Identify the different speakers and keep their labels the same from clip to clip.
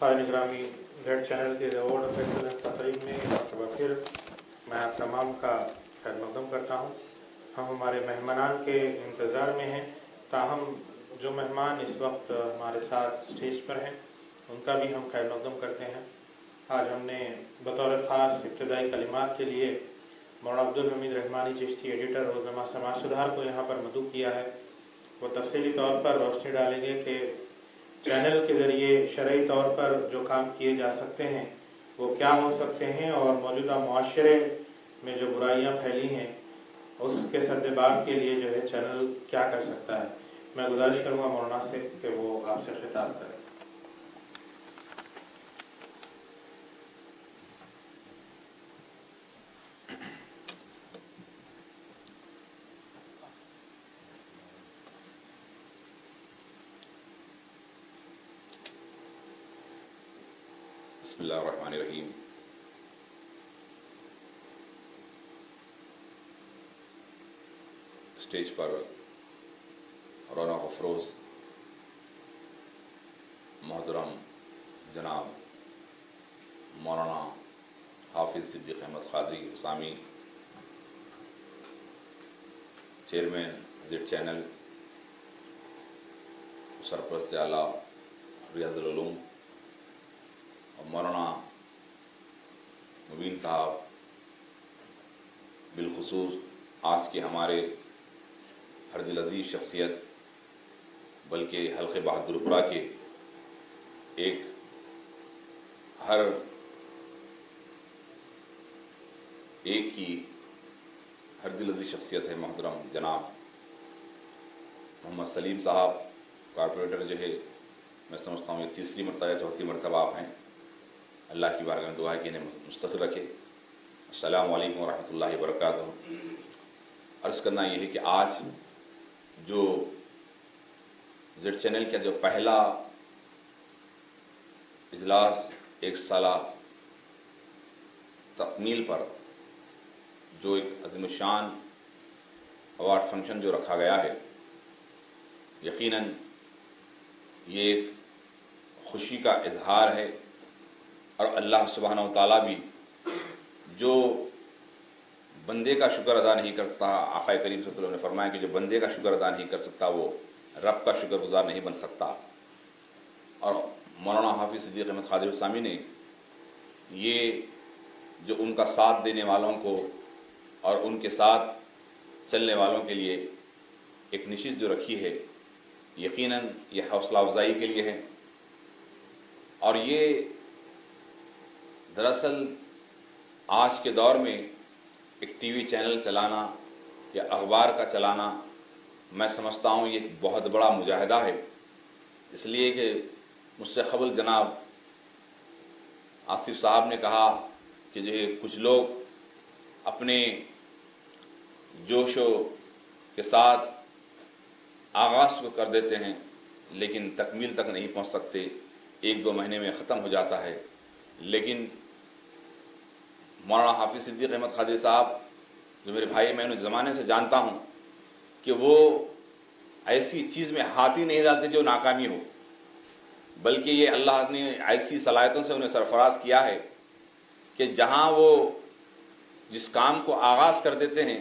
Speaker 1: قائد گرامی Z channel کے award of excellence تقریب میں ایک بار پھر میں آپ تمام کا خیر مقدم کرتا ہوں۔ ہم ہمارے مہمانان کے انتظار میں ہیں، تاہم جو مہمان اس وقت ہمارے ساتھ اسٹیج پر ہیں ان کا بھی ہم خیر مقدم کرتے ہیں۔ آج ہم نے بطور خاص ابتدائی کلمات کے لیے مولانا عبدالحمید رحمانی چشتی ایڈیٹر روزنامہ سماج سدھار کو یہاں پر مدعو کیا ہے۔ وہ تفصیلی طور پر روشنی ڈالیں گے کہ چینل کے ذریعے شرعی طور پر جو کام کیے جا سکتے ہیں وہ کیا ہو سکتے ہیں، اور موجودہ معاشرے میں جو برائیاں پھیلی ہیں اس کے سدباب کے لیے جو ہے چینل کیا کر سکتا ہے۔ میں گزارش کروں گا مولانا سے کہ وہ آپ سے خطاب کریں۔
Speaker 2: بسم اللہ الرحمن الرحیم۔ اسٹیج پر رونق افروز محترم جناب Maulana Hafiz Siddique Ahmed Qadri Usami, chairman Z channel, سرپرست اعلیٰ ریاض العلوم، اور مولانا مبین صاحب، بالخصوص آج کے ہمارے ہر دل عزیز شخصیت بلکہ حلقہ بہادر پورہ کے ایک ہر ایک کی ہر دل عزیز شخصیت ہے محترم جناب محمد سلیم صاحب، کارپوریٹر جو ہے، میں سمجھتا ہوں یہ تیسری مرتبہ یا چوتھی مرتبہ آپ ہیں۔ اللہ کی بارگاہ میں دعا ہے کہ انہیں مستقل رکھے۔ السلام علیکم ورحمۃ اللہ وبرکاتہ۔ عرض کرنا یہ ہے کہ آج جو زیڈ چینل کا جو پہلا اجلاس ایک سالہ تکمیل پر جو ایک عظیم الشان ایوارڈ فنکشن جو رکھا گیا ہے، یقیناً یہ ایک خوشی کا اظہار ہے، اور اللہ سبحانہ و تعالیٰ بھی جو بندے کا شکر ادا نہیں کر سکتا، آقا کریم صلی اللہ علیہ وسلم نے فرمایا کہ جو بندے کا شکر ادا نہیں کر سکتا وہ رب کا شکر گزار نہیں بن سکتا۔ اور مولانا حافظ صدیق احمد قادری اسامی نے یہ جو ان کا ساتھ دینے والوں کو اور ان کے ساتھ چلنے والوں کے لیے ایک نشست جو رکھی ہے، یقیناً یہ حوصلہ افزائی کے لیے ہے۔ اور یہ دراصل آج کے دور میں ایک ٹی وی چینل چلانا یا اخبار کا چلانا، میں سمجھتا ہوں یہ ایک بہت بڑا مجاہدہ ہے، اس لیے کہ مجھ سے قبل جناب آصف صاحب نے کہا کہ جو ہے کچھ لوگ اپنے جوش و کے ساتھ آغاز کو کر دیتے ہیں لیکن تکمیل تک نہیں پہنچ سکتے، ایک دو مہینے میں ختم ہو جاتا ہے۔ لیکن مولانا حافظ صدیق احمد قادری صاحب جو میرے بھائی، میں انہیں زمانے سے جانتا ہوں کہ وہ ایسی چیز میں ہاتھ ہی نہیں ڈالتے جو ناکامی ہو، بلکہ یہ اللہ نے ایسی صلاحیتوں سے انہیں سرفراز کیا ہے کہ جہاں وہ جس کام کو آغاز کر دیتے ہیں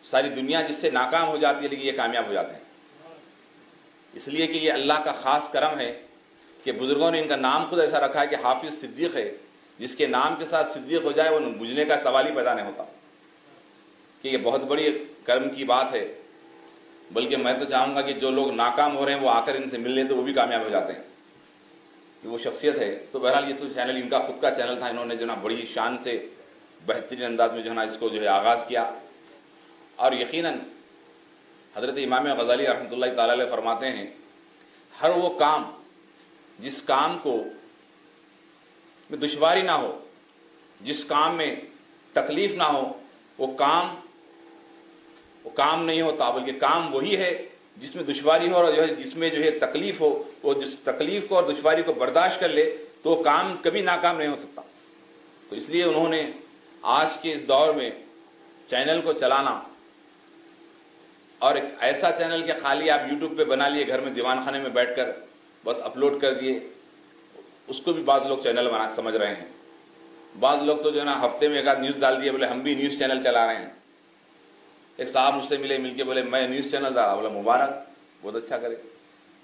Speaker 2: ساری دنیا جس سے ناکام ہو جاتی ہے لیکن یہ کامیاب ہو جاتے ہیں۔ اس لیے کہ یہ اللہ کا خاص کرم ہے کہ بزرگوں نے ان کا نام خود ایسا رکھا ہے کہ حافظ صدیق ہے، جس کے نام کے ساتھ صدیق ہو جائے وہ بجھنے کا سوال ہی پیدا نہیں ہوتا، کہ یہ بہت بڑی کرم کی بات ہے۔ بلکہ میں تو چاہوں گا کہ جو لوگ ناکام ہو رہے ہیں وہ آ کر ان سے مل لیں تو وہ بھی کامیاب ہو جاتے ہیں، کہ وہ شخصیت ہے۔ تو بہرحال یہ تو چینل ان کا خود کا چینل تھا، انہوں نے جو نا بڑی شان سے بہترین انداز میں جو ہے نا اس کو جو ہے آغاز کیا۔ اور یقیناً حضرت امام غزالی رحمۃ اللہ تعالی علیہ فرماتے ہیں، ہر وہ کام جس کام کو میں دشواری نہ ہو، جس کام میں تکلیف نہ ہو، وہ کام نہیں ہوتا، بلکہ کام وہی ہے جس میں دشواری ہو اور جو ہے جس میں جو ہے تکلیف ہو، وہ جس تکلیف کو اور دشواری کو برداشت کر لے تو وہ کام کبھی ناکام نہیں ہو سکتا۔ تو اس لیے انہوں نے آج کے اس دور میں چینل کو چلانا، اور ایک ایسا چینل کہ خالی آپ یوٹیوب پہ بنا لیے، گھر میں دیوان خانے میں بیٹھ کر بس اپلوڈ کر دیے، اس کو بھی بعض لوگ چینل بنا سمجھ رہے ہیں. بعض لوگ تو جو ہے نا ہفتے میں ایک آدھ نیوز ڈال دیا، بولے ہم بھی نیوز چینل چلا رہے ہیں. ایک صاحب مجھ سے مل کے بولے میں نیوز چینل ڈالا. بولا مبارک، بہت اچھا کرے.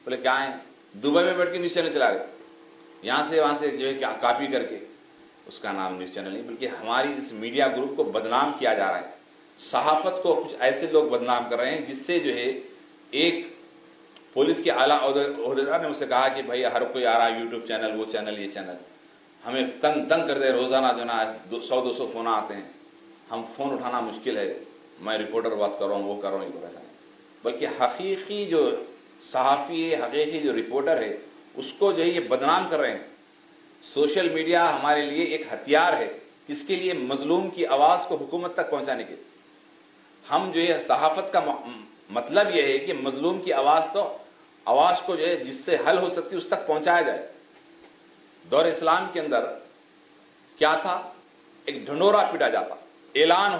Speaker 2: بولے کیا ہے؟ دبئی میں بیٹھ کے نیوز چینل چلا رہے، یہاں سے وہاں سے جو ہے کاپی کر کے. اس کا نام نیوز چینل نہیں، بلکہ ہماری اس میڈیا گروپ کو بدنام کیا جا رہا ہے. صحافت کو کچھ ایسے لوگ بدنام کر رہے ہیں جس سے جو ہے ایک پولیس کے اعلیٰ عہدیدار نے مجھ سے کہا کہ بھائی ہر کوئی آ رہا ہے یوٹیوب چینل، وہ چینل، یہ چینل. ہمیں تنگ کر دے. روزانہ جو ہے نا 100-200 فون آتے ہیں، ہم فون اٹھانا مشکل ہے. میں رپورٹر بات کر رہا ہوں، وہ کر رہا ہوں، یہ ایسا نہیں. بلکہ حقیقی جو صحافی ہے، حقیقی جو رپورٹر ہے، اس کو جو ہے یہ بدنام کر رہے ہیں. سوشل میڈیا ہمارے لیے ایک ہتھیار ہے، کس کے لیے؟ مظلوم کی آواز کو حکومت تک پہنچانے کے. ہم جو ہے صحافت کا مطلب یہ ہے کہ مظلوم کی آواز کو جو ہے جس سے حل ہو سکتی اس تک پہنچایا جائے. دور اسلام کے اندر کیا تھا؟ ایک ڈھنڈورا پیٹا جاتا، اعلان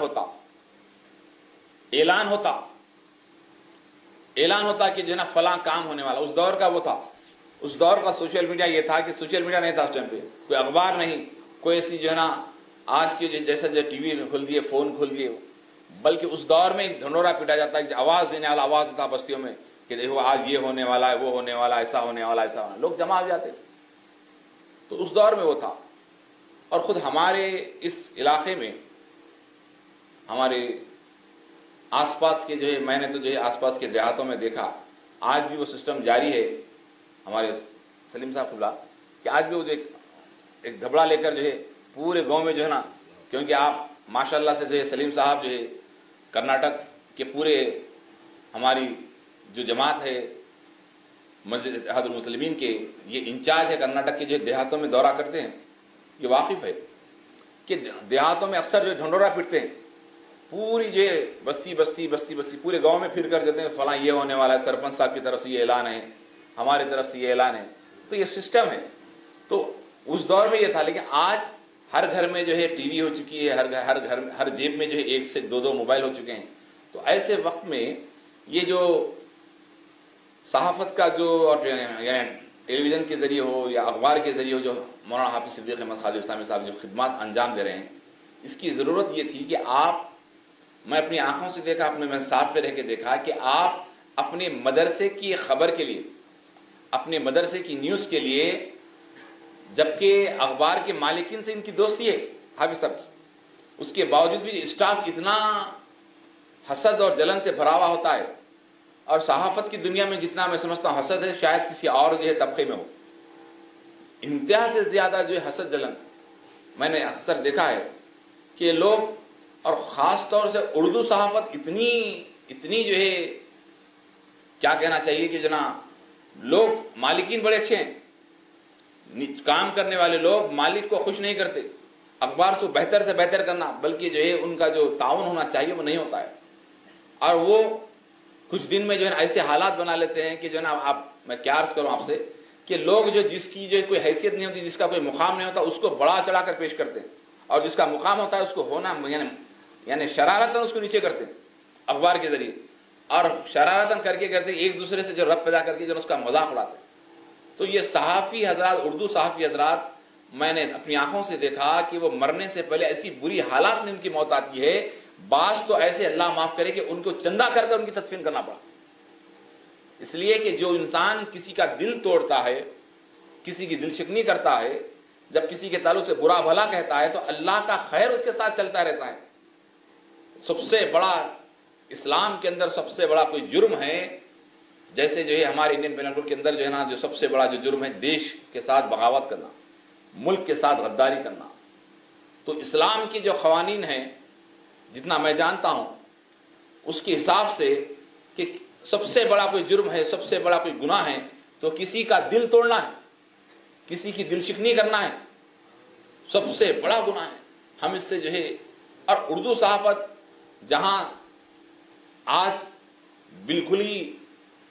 Speaker 2: ہوتا کہ جو ہے نا فلاں کام ہونے والا. اس دور کا وہ تھا. اس دور کا سوشل میڈیا یہ تھا کہ سوشل میڈیا نہیں تھا اس ٹائم پہ، کوئی اخبار نہیں، کوئی ایسی جو ہے نا آج کے جیسا جو ٹی وی کھول دیے، فون کھول دیے. بلکہ اس دور میں ایک ڈھنڈورا پیٹا جاتا ہے کہ آواز دینے والا آواز دیتا بستیوں میں کہ دیکھو آج یہ ہونے والا ہے، وہ ہونے والا، ایسا ہونے والا، ایسا ہونا. لوگ جمع ہو جاتے. تو اس دور میں وہ تھا. اور خود ہمارے اس علاقے میں ہمارے آس پاس کے جو ہے، میں نے تو جو ہے آس پاس کے دیہاتوں میں دیکھا، آج بھی وہ سسٹم جاری ہے. ہمارے سلیم صاحب قبلہ کہ آج بھی وہ جو ایک دھبڑا لے کر جو ہے پورے گاؤں میں جو ہے نا، کیونکہ آپ ماشاءاللہ سے جو ہے سلیم صاحب جو ہے کرناٹک کے پورے ہماری جو جماعت ہے مجلس اتحاد المسلمین کے یہ انچارج ہے کرناٹک کے، جو دیہاتوں میں دورہ کرتے ہیں، یہ واقف ہے کہ دیہاتوں میں اکثر جو ڈھنڈورا پیٹتے ہیں. پوری جو ہے بستی پورے گاؤں میں پھر کر دیتے ہیں فلاں یہ ہونے والا ہے، سرپنچ صاحب کی طرف سے یہ اعلان ہے، ہماری طرف سے یہ اعلان ہے. تو یہ سسٹم ہے. تو اس دور میں یہ تھا. لیکن آج ہر گھر میں جو ہے ٹی وی ہو چکی ہے، ہر جیب میں جو ہے 1 سے 2 موبائل ہو چکے ہیں. تو ایسے وقت میں یہ جو صحافت کا جو ٹیلی ویژن کے ذریعے ہو یا اخبار کے ذریعے ہو، جو مولانا حافظ صدیق احمد خالد اسلامی صاحب جو خدمات انجام دے رہے ہیں، اس کی ضرورت یہ تھی کہ میں اپنی آنکھوں سے دیکھا، میں ساتھ پہ رہ کے دیکھا کہ آپ اپنے مدرسے کی خبر کے لیے، اپنے مدرسے کی نیوز کے لیے، جبکہ اخبار کے مالکین سے ان کی دوستی ہے حافظ صاحب کی، اس کے باوجود بھی اسٹاف اتنا حسد اور جلن سے بھرا ہوا ہوتا ہے. اور صحافت کی دنیا میں جتنا میں سمجھتا ہوں حسد ہے، شاید کسی اور جو ہے طبقے میں ہو. انتہا سے زیادہ جو ہے حسد جلن میں نے اکثر دیکھا ہے کہ لوگ، اور خاص طور سے اردو صحافت اتنی جو ہے کیا کہنا چاہیے کہ جناب لوگ مالکین بڑے اچھے ہیں، کام کرنے والے لوگ مالک کو خوش نہیں کرتے، اخبار سے بہتر کرنا، بلکہ جو ہے ان کا جو تعاون ہونا چاہیے وہ نہیں ہوتا ہے. اور وہ کچھ دن میں جو ہے ایسے حالات بنا لیتے ہیں کہ جو ہے نا میں کیا عرض کروں آپ سے کہ لوگ جو جس کی جو کوئی حیثیت نہیں ہوتی، جس کا کوئی مقام نہیں ہوتا، اس کو بڑا چڑھا کر پیش کرتے ہیں، اور جس کا مقام ہوتا ہے اس کو ہونا یعنی شرارتاً اس کو نیچے کرتے ہیں اخبار کے ذریعے، اور شرارتاً کر کے ایک دوسرے سے جو رب پیدا کر کے جو اس کا مذاق اڑاتے ہیں. تو یہ صحافی حضرات، اردو صحافی حضرات، میں نے اپنی آنکھوں سے دیکھا کہ وہ مرنے سے پہلے ایسی بری حالات میں ان کی موت آتی ہے. بعض تو ایسے اللہ معاف کرے کہ ان کو چندہ کر کر ان کی تدفین کرنا پڑا. اس لیے کہ جو انسان کسی کا دل توڑتا ہے، کسی کی دل شکنی کرتا ہے، جب کسی کے تعلق سے برا بھلا کہتا ہے، تو اللہ کا خیر اس کے ساتھ چلتا رہتا ہے. سب سے بڑا اسلام کے اندر سب سے بڑا کوئی جرم ہے، جیسے جو ہے ہمارے انڈین پینل کوڈ کے اندر جو ہے نا جو سب سے بڑا جو جرم ہے دیش کے ساتھ بغاوت کرنا، ملک کے ساتھ غداری کرنا. تو اسلام کی جو قوانین ہیں، جتنا میں جانتا ہوں اس کے حساب سے کہ سب سے بڑا کوئی جرم ہے، سب سے بڑا کوئی گناہ ہے تو کسی کا دل توڑنا ہے، کسی کی دل شکنی کرنا ہے، سب سے بڑا گناہ ہے. ہم اس سے جو ہے، اور اردو صحافت جہاں آج بالکل ہی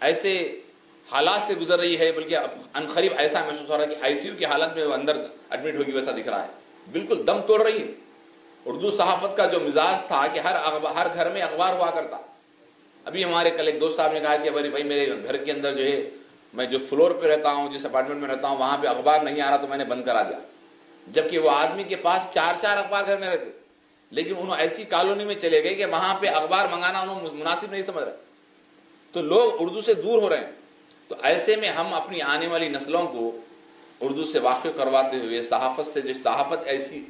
Speaker 2: ایسے حالات سے گزر رہی ہے، بلکہ اب عنقریب ایسا محسوس ہو رہا ہے کہ آئی سی یو کی حالت میں وہ اندر ایڈمٹ ہوگی، ویسا دکھ رہا ہے. بالکل دم توڑ رہی ہے. اردو صحافت کا جو مزاج تھا کہ ہر گھر میں اخبار ہوا کرتا. ابھی ہمارے کل ایک دوست صاحب نے کہا کہ بھائی میرے گھر کے اندر جو ہے میں جو فلور پہ رہتا ہوں، جس اپارٹمنٹ میں رہتا ہوں، وہاں پہ اخبار نہیں آ رہا تو میں نے بند کرا دیا، جبکہ وہ آدمی کے پاس 4 اخبار گھر میں رہتے، لیکن انہوں ایسی کالونی میں چلے گئے کہ وہاں پہ اخبار منگانا انہوں مناسب نہیں سمجھ رہے، تو لوگ اردو سے دور ہو رہے ہیں۔ تو ایسے میں ہم اپنی آنے والی نسلوں کو اردو سے واقف کرواتے ہوئے صحافت سے، جو صحافت ایسی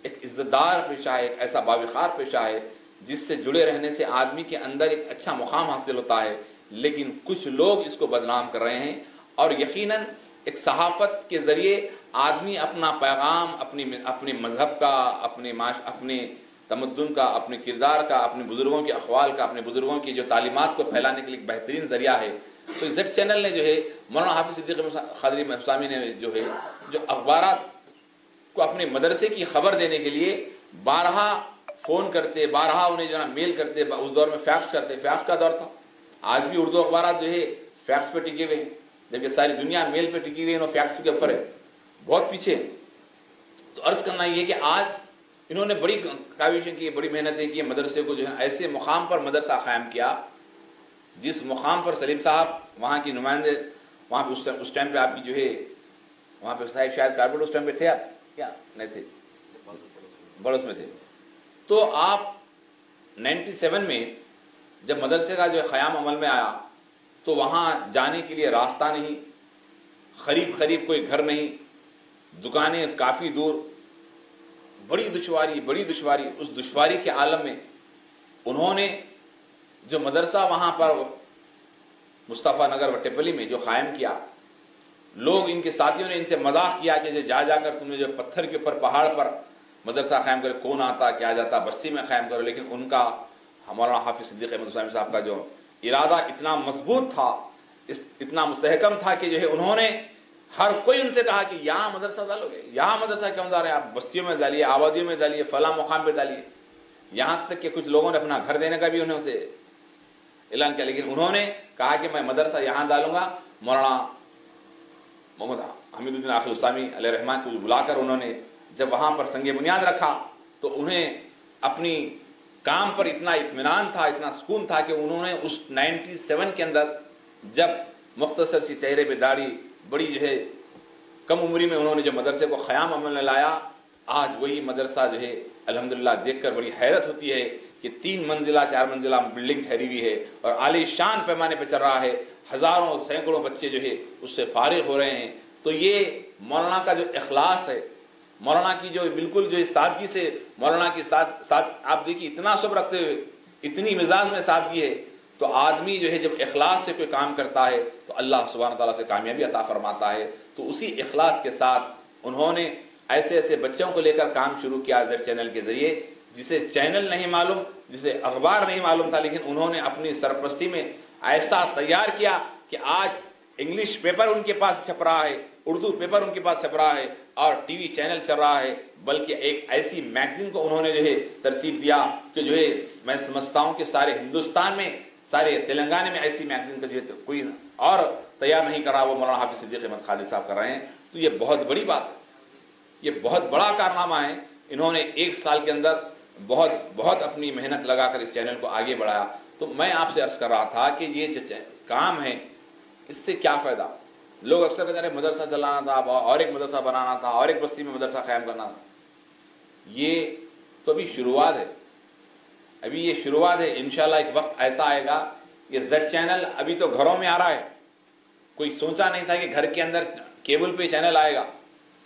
Speaker 2: ایک عزت دار پیشہ ہے، ایک ایسا باوقار پیشہ ہے جس سے جڑے رہنے سے آدمی کے اندر ایک اچھا مقام حاصل ہوتا ہے، لیکن کچھ لوگ اس کو بدنام کر رہے ہیں۔ اور یقیناً ایک صحافت کے ذریعے آدمی اپنا پیغام اپنے مذہب کا، اپنے تمدن کا، اپنے کردار کا، اپنے بزرگوں کے اقوال کا، اپنے بزرگوں کی جو تعلیمات کو پھیلانے کے لیے ایک بہترین ذریعہ ہے۔ تو زیڈ چینل نے جو ہے، مولانا حافظ صدیق قادری محسامی نے جو ہے، جو اخبارات کو اپنے مدرسے کی خبر دینے کے لیے بارہا فون کرتے، بارہا انہیں جو ہے میل کرتے، اس دور میں فیکس کرتے، فیکس کا دور تھا۔ آج بھی اردو اخبارات جو ہے فیکس پہ ٹکے ہوئے ہیں، جبکہ ساری دنیا میل پہ ٹکی ہوئی ہے، انہوں فیکس کے اوپر ہے، بہت پیچھے۔ تو عرض کرنا یہ کہ آج انہوں نے بڑی کاوشیں کی، بڑی محنتیں کی، مدرسے کو جو ہے ایسے مقام پر مدرسہ قائم کیا جس مقام پر سلیم صاحب وہاں کی نمائندے، وہاں پہ اس ٹائم پہ آپ کی جو ہے وہاں پہ شاید کارپوریٹ اس ٹائم پہ تھے، آپ کیا نہیں تھے، بڑوس میں تھے۔ تو آپ 97 میں جب مدرسے کا جو قیام عمل میں آیا تو وہاں جانے کے لیے راستہ نہیں، قریب کوئی گھر نہیں، دکانیں کافی دور، بڑی دشواری، اس دشواری کے عالم میں انہوں نے جو مدرسہ وہاں پر مصطفیٰ نگر وٹپلی میں جو قائم کیا، لوگ ان کے ساتھیوں نے ان سے مذاق کیا کہ جا کر تم نے جو پتھر کے اوپر پہاڑ پر مدرسہ قائم کرے، کون آتا کیا جاتا، بستی میں قائم کرو، لیکن ان کا مولانا حافظ صدیق احمد حسینی صاحب کا جو ارادہ اتنا مضبوط تھا، اتنا مستحکم تھا کہ جو ہے انہوں نے ہر کوئی ان سے کہا کہ یہاں مدرسہ ڈالو گے، یہاں مدرسہ کیوں ڈال رہے ہیں آپ، بستیوں میں ڈالیے، آبادیوں میں ڈالیے، فلاں مقام پہ ڈالیے، یہاں تک کہ کچھ لوگوں نے اپنا گھر دینے کا بھی انہوں سے اعلان کیا، لیکن انہوں نے کہا کہ میں مدرسہ یہاں ڈالوں گا۔ مولانا محمد حمید الدین عاقل اسلامی علیہ رحمٰ کو بلا کر انہوں نے جب وہاں پر سنگ بنیاد رکھا تو انہیں اپنی کام پر اتنا اطمینان تھا، اتنا سکون تھا کہ انہوں نے اس 97 کے اندر جب مختصر سی چہرے پہ داڑھی، بڑی جو ہے کم عمری میں انہوں نے جو مدرسے کو قیام عمل میں لایا، آج وہی مدرسہ جو ہے الحمدللہ دیکھ کر بڑی حیرت ہوتی ہے کہ 3 منزلہ 4 منزلہ بلڈنگ ٹھہری ہوئی ہے اور عالی شان پیمانے پہ چل رہا ہے، ہزاروں سینکڑوں بچے جو ہے اس سے فارغ ہو رہے ہیں۔ تو یہ مولانا کا جو اخلاص ہے، مولانا کی جو بالکل جو سادگی سے مولانا کے ساتھ آپ دیکھیے اتنا صبر رکھتے ہوئے، اتنی مزاج میں سادگی ہے، تو آدمی جو ہے جب اخلاص سے کوئی کام کرتا ہے تو اللہ سبحانہ تعالیٰ سے کامیابی عطا فرماتا ہے۔ تو اسی اخلاص کے ساتھ انہوں نے ایسے بچوں کو لے کر کام شروع کیا زیڈ چینل کے ذریعے، جسے چینل نہیں معلوم، جسے اخبار نہیں معلوم تھا، لیکن انہوں نے اپنی سرپرستی میں ایسا تیار کیا کہ آج انگلش پیپر ان کے پاس چھپ رہا ہے، اردو پیپر ان کے پاس چھپ رہا ہے، اور ٹی وی چینل چل رہا ہے، بلکہ ایک ایسی میگزین کو انہوں نے جو ہے ترتیب دیا کہ جو ہے میں سمجھتا ہوں کہ سارے ہندوستان میں، سارے تلنگانے میں ایسی میگزین کا جو ہے کوئی اور تیار نہیں کر رہا، وہ مولانا حافظ صدیق احمد قادری صاحب کر رہے ہیں۔ تو یہ بہت بڑی بات ہے، یہ بہت بڑا کارنامہ ہے۔ انہوں نے 1 سال کے اندر بہت اپنی محنت لگا کر اس چینل کو آگے بڑھایا۔ تو میں آپ سے عرض کر رہا تھا کہ یہ جو کام ہے اس سے کیا فائدہ؟ لوگ اکثر کہتے ہیں مدرسہ چلانا تھا، اور ایک مدرسہ بنانا تھا، اور ایک بستی میں مدرسہ قائم کرنا تھا۔ یہ تو ابھی شروعات ہے، ابھی یہ شروعات ہے۔ انشاءاللہ ایک وقت ایسا آئے گا، یہ زیڈ چینل ابھی تو گھروں میں آ رہا ہے، کوئی سوچا نہیں تھا کہ گھر کے اندر کیبل پہ چینل آئے گا،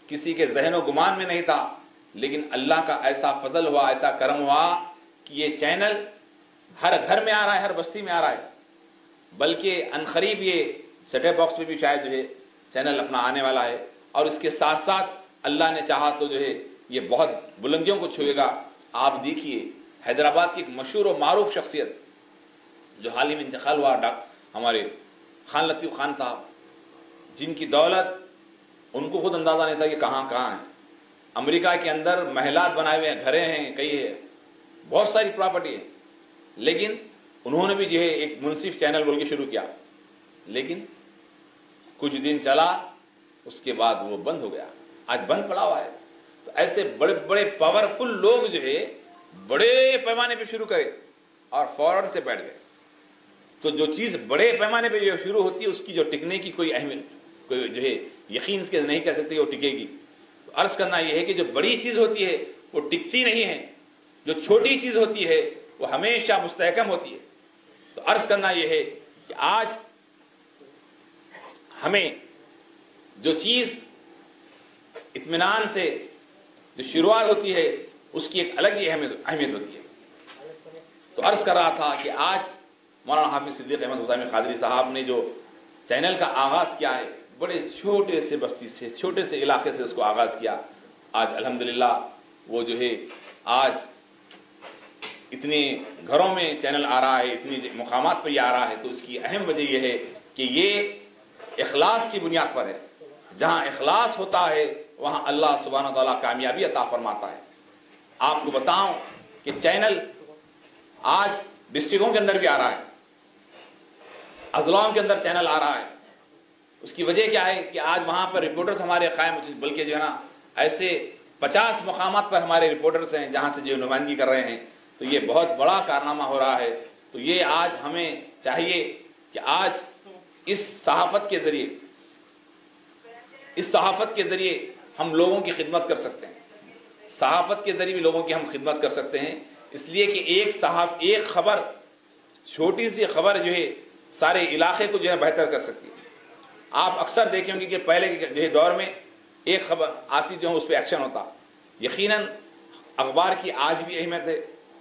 Speaker 2: کسی کے ذہن و گمان میں نہیں تھا، لیکن اللہ کا ایسا فضل ہوا، ایسا کرم ہوا کہ یہ چینل ہر گھر میں آ رہا ہے، ہر بستی میں آ رہا ہے، بلکہ عنقریب یہ سیٹ اپ باکس پہ بھی شاید جو ہے چینل اپنا آنے والا ہے، اور اس کے ساتھ ساتھ اللہ نے چاہا تو جو ہے یہ بہت بلندیوں کو چھوئے گا۔ آپ دیکھیے حیدرآباد کی ایک مشہور و معروف شخصیت جو حال ہی میں انتقال ہوا، ہمارے خان لطیف خان صاحب، جن کی دولت ان کو خود اندازہ نہیں تھا کہ کہاں ہیں۔ امریکہ کے اندر محلات بنائے ہوئے ہیں، گھریں ہیں، کئی ہے، بہت ساری پراپرٹی ہے، لیکن انہوں نے بھی جو ہے ایک منصف چینل بول کے شروع کیا، لیکن کچھ دن چلا، اس کے بعد وہ بند ہو گیا، آج بند پڑا ہوا ہے۔ تو ایسے بڑے بڑے پاورفل لوگ جو ہے بڑے پیمانے پہ شروع کرے اور فوراً سے بیٹھ گئے، تو جو چیز بڑے پیمانے پہ جو شروع ہوتی ہے اس کی جو ٹکنے کی کوئی اہمیت، کوئی جو ہے یقین اس کے نہیں کہہ سکتے وہ ٹکے گی۔ تو عرض کرنا یہ ہے کہ جو بڑی چیز ہوتی ہے وہ ٹکتی نہیں ہے، جو چھوٹی چیز ہوتی ہے وہ ہمیشہ مستحکم ہوتی ہے۔ تو عرض کرنا یہ ہے کہ آج ہمیں جو چیز اطمینان سے جو شروعات ہوتی ہے اس کی ایک الگ ہی اہمیت ہوتی ہے۔ تو عرض کر رہا تھا کہ آج مولانا حافظ صدیق احمد حسامی قادری صاحب نے جو چینل کا آغاز کیا ہے، بڑے چھوٹے سے بستی سے، چھوٹے سے علاقے سے اس کو آغاز کیا، آج الحمدللہ وہ جو ہے آج اتنے گھروں میں چینل آ رہا ہے، اتنی مقامات پر یہ آ رہا ہے۔ تو اس کی اہم وجہ یہ ہے کہ یہ اخلاص کی بنیاد پر ہے۔ جہاں اخلاص ہوتا ہے وہاں اللہ سبحانہ و تعالیٰ کامیابی عطا فرماتا ہے۔ آپ کو بتاؤں کہ چینل آج ڈسٹرکوں کے اندر بھی آ رہا ہے، اضلاعوں کے اندر چینل آ رہا ہے۔ اس کی وجہ کیا ہے کہ آج وہاں پر رپورٹرز ہمارے قائم، بلکہ جو ہے نا ایسے 50 مقامات پر ہمارے رپورٹرز ہیں جہاں سے جو نمائندگی کر رہے ہیں۔ تو یہ بہت بڑا کارنامہ ہو رہا ہے۔ تو یہ آج ہمیں چاہیے کہ آج اس صحافت کے ذریعے ہم لوگوں کی خدمت کر سکتے ہیں۔ صحافت کے ذریعے بھی لوگوں کی ہم خدمت کر سکتے ہیں، اس لیے کہ ایک خبر، چھوٹی سی خبر جو ہے سارے علاقے کو جو ہے بہتر کر سکتی ہے۔ آپ اکثر دیکھیں گے کہ پہلے کے جو ہے دور میں ایک خبر آتی جو ہے اس پہ ایکشن ہوتا۔ یقیناً اخبار کی آج بھی اہمیت ہے،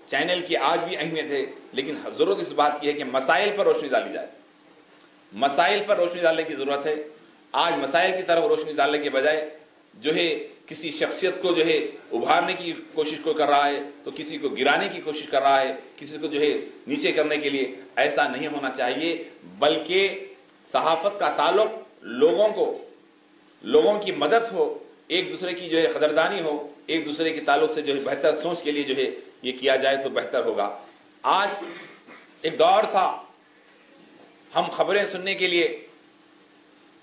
Speaker 2: چینل کی آج بھی اہمیت ہے، لیکن ضرورت اس بات کی ہے کہ مسائل پر روشنی ڈالی جائے۔ مسائل پر روشنی ڈالنے کی ضرورت ہے۔ آج مسائل کی طرف روشنی ڈالنے کے بجائے جو ہے کسی شخصیت کو جو ہے ابھارنے کی کوشش کو کر رہا ہے، تو کسی کو گرانے کی کوشش کر رہا ہے، کسی کو جو ہے نیچے کرنے کے لیے۔ ایسا نہیں ہونا چاہیے، بلکہ صحافت کا تعلق لوگوں کی مدد ہو، ایک دوسرے کی جو ہے قدردانی ہو، ایک دوسرے کے تعلق سے جو ہے بہتر سوچ کے لیے جو ہے یہ کیا جائے تو بہتر ہوگا۔ آج ایک دور تھا ہم خبریں سننے کے لیے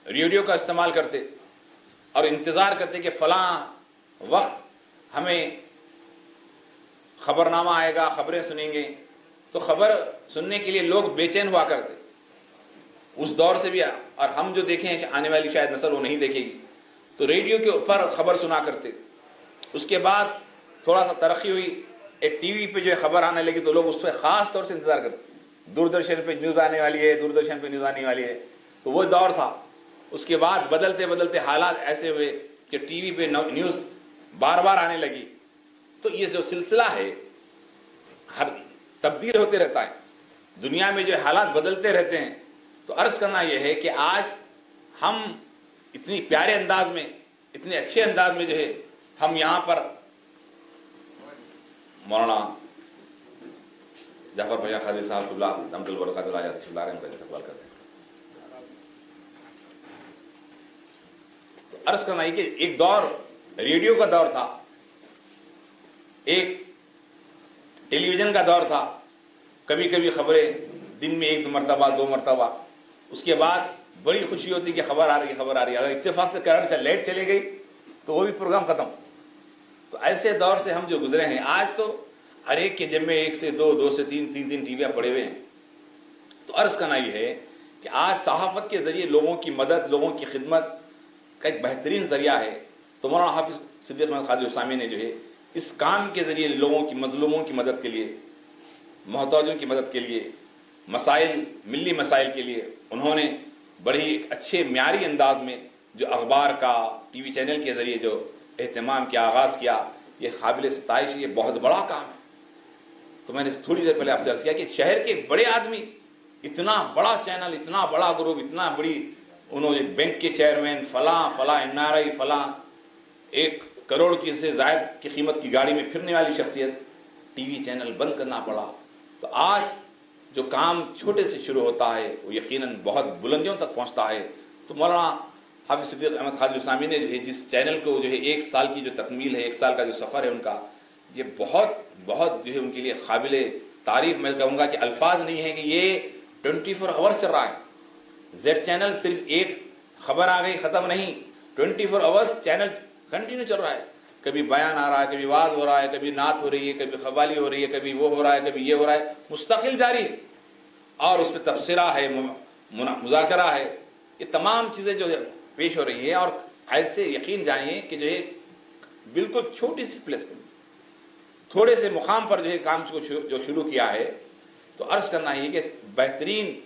Speaker 2: ریڈیو کا استعمال کرتے اور انتظار کرتے کہ فلاں وقت ہمیں خبرنامہ آئے گا، خبریں سنیں گے۔ تو خبر سننے کے لیے لوگ بے چین ہوا کرتے اس دور سے بھی، اور ہم جو دیکھیں آنے والی شاید نسل وہ نہیں دیکھے گی۔ تو ریڈیو کے اوپر خبر سنا کرتے۔ اس کے بعد تھوڑا سا ترقی ہوئی، ایک ٹی وی پہ جو ہے خبر آنے لگی تو لوگ اس پہ خاص طور سے انتظار کرتے، دوردرشن پہ نیوز آنے والی ہے، دوردرشن پہ نیوز آنے والی ہے۔ تو وہ دور تھا۔ اس کے بعد بدلتے بدلتے حالات ایسے ہوئے کہ ٹی وی پہ نیوز بار بار آنے لگی۔ تو یہ جو سلسلہ ہے ہر تبدیل ہوتے رہتا ہے، دنیا میں جو حالات بدلتے رہتے ہیں۔ تو عرض کرنا یہ ہے کہ آج ہم اتنی پیارے انداز میں، اتنے اچھے انداز میں جو ہے ہم یہاں پر مولانا جعفر بھیا قادری صاحب اللہ دمد البرکات العاجات اللہ علیہ کا استقبال کرتے ہیں۔ تو عرض کرنا یہ کہ ایک دور ریڈیو کا دور تھا، ایک ٹیلی ویژن کا دور تھا، کبھی کبھی خبریں دن میں 1-2 مرتبہ 2 مرتبہ۔ اس کے بعد بڑی خوشی ہوتی کہ خبر آ رہی ہے۔ اگر اتفاق سے لائٹ چلے گئی تو وہ بھی پروگرام ختم۔ تو ایسے دور سے ہم جو گزرے ہیں، آج تو ہر ایک کے جیب میں 1 سے 2، 2 سے 3 ٹی ویاں پڑے ہوئے ہیں۔ تو عرض کرنا یہ ہے کہ آج صحافت کے ذریعے لوگوں کی مدد، لوگوں کی خدمت کا ایک بہترین ذریعہ ہے۔ تو مولانا حافظ صدیق احمد قادری حسامی نے جو ہے اس کام کے ذریعے لوگوں کی، مظلوموں کی مدد کے لیے، محتاجوں کی مدد کے لیے، مسائل، ملی مسائل کے لیے انہوں نے بڑی ایک اچھے معیاری انداز میں جو اخبار کا، ٹی وی چینل کے ذریعے جو اہتمام کیا، آغاز کیا، یہ قابل ستائش، یہ بہت بڑا کام ہے۔ تو میں نے تھوڑی دیر پہلے آپ سے عرض کیا کہ شہر کے بڑے آدمی، اتنا بڑا چینل، اتنا بڑا گروپ، اتنا بڑی، انہوں نے بینک کے چیئرمین، فلاں NRI، فلاں 1 کروڑ کی سے زائد کی قیمت کی گاڑی میں پھرنے والی شخصیت، ٹی وی چینل بند کرنا پڑا۔ تو آج جو کام چھوٹے سے شروع ہوتا ہے وہ یقیناً بہت بلندیوں تک پہنچتا ہے۔ تو مولانا حافظ صدیق احمد قادری حسامی نے جو ہے جس چینل کو جو ہے 1 سال کی جو تکمیل ہے، 1 سال کا جو سفر ہے ان کا، یہ بہت جو ہے ان کے لیے قابل تعریف۔ میں کہوں گا کہ الفاظ نہیں ہے کہ یہ 24 آورس چل رہا ہے۔ زیڈ چینل صرف ایک خبر آ گئی ختم نہیں، 24 آورس چینل کنٹینیو چل رہا ہے۔ کبھی بیان آ رہا ہے، کبھی واعظ ہو رہا ہے، کبھی نعت ہو رہی ہے، کبھی قوالی ہو رہی ہے، کبھی وہ ہو رہا ہے، کبھی یہ ہو رہا ہے، مستقل جاری ہے۔ اور اس پہ تبصرہ ہے، مذاکرہ ہے، یہ تمام چیزیں جو پیش ہو رہی ہیں، اور ایسے یقین جائیں کہ جو ہے بالکل چھوٹی سی پلیس پہ، تھوڑے سے مقام پر جو ہے کام کو جو شروع کیا ہے، تو عرض کرنا یہ کہ بہترین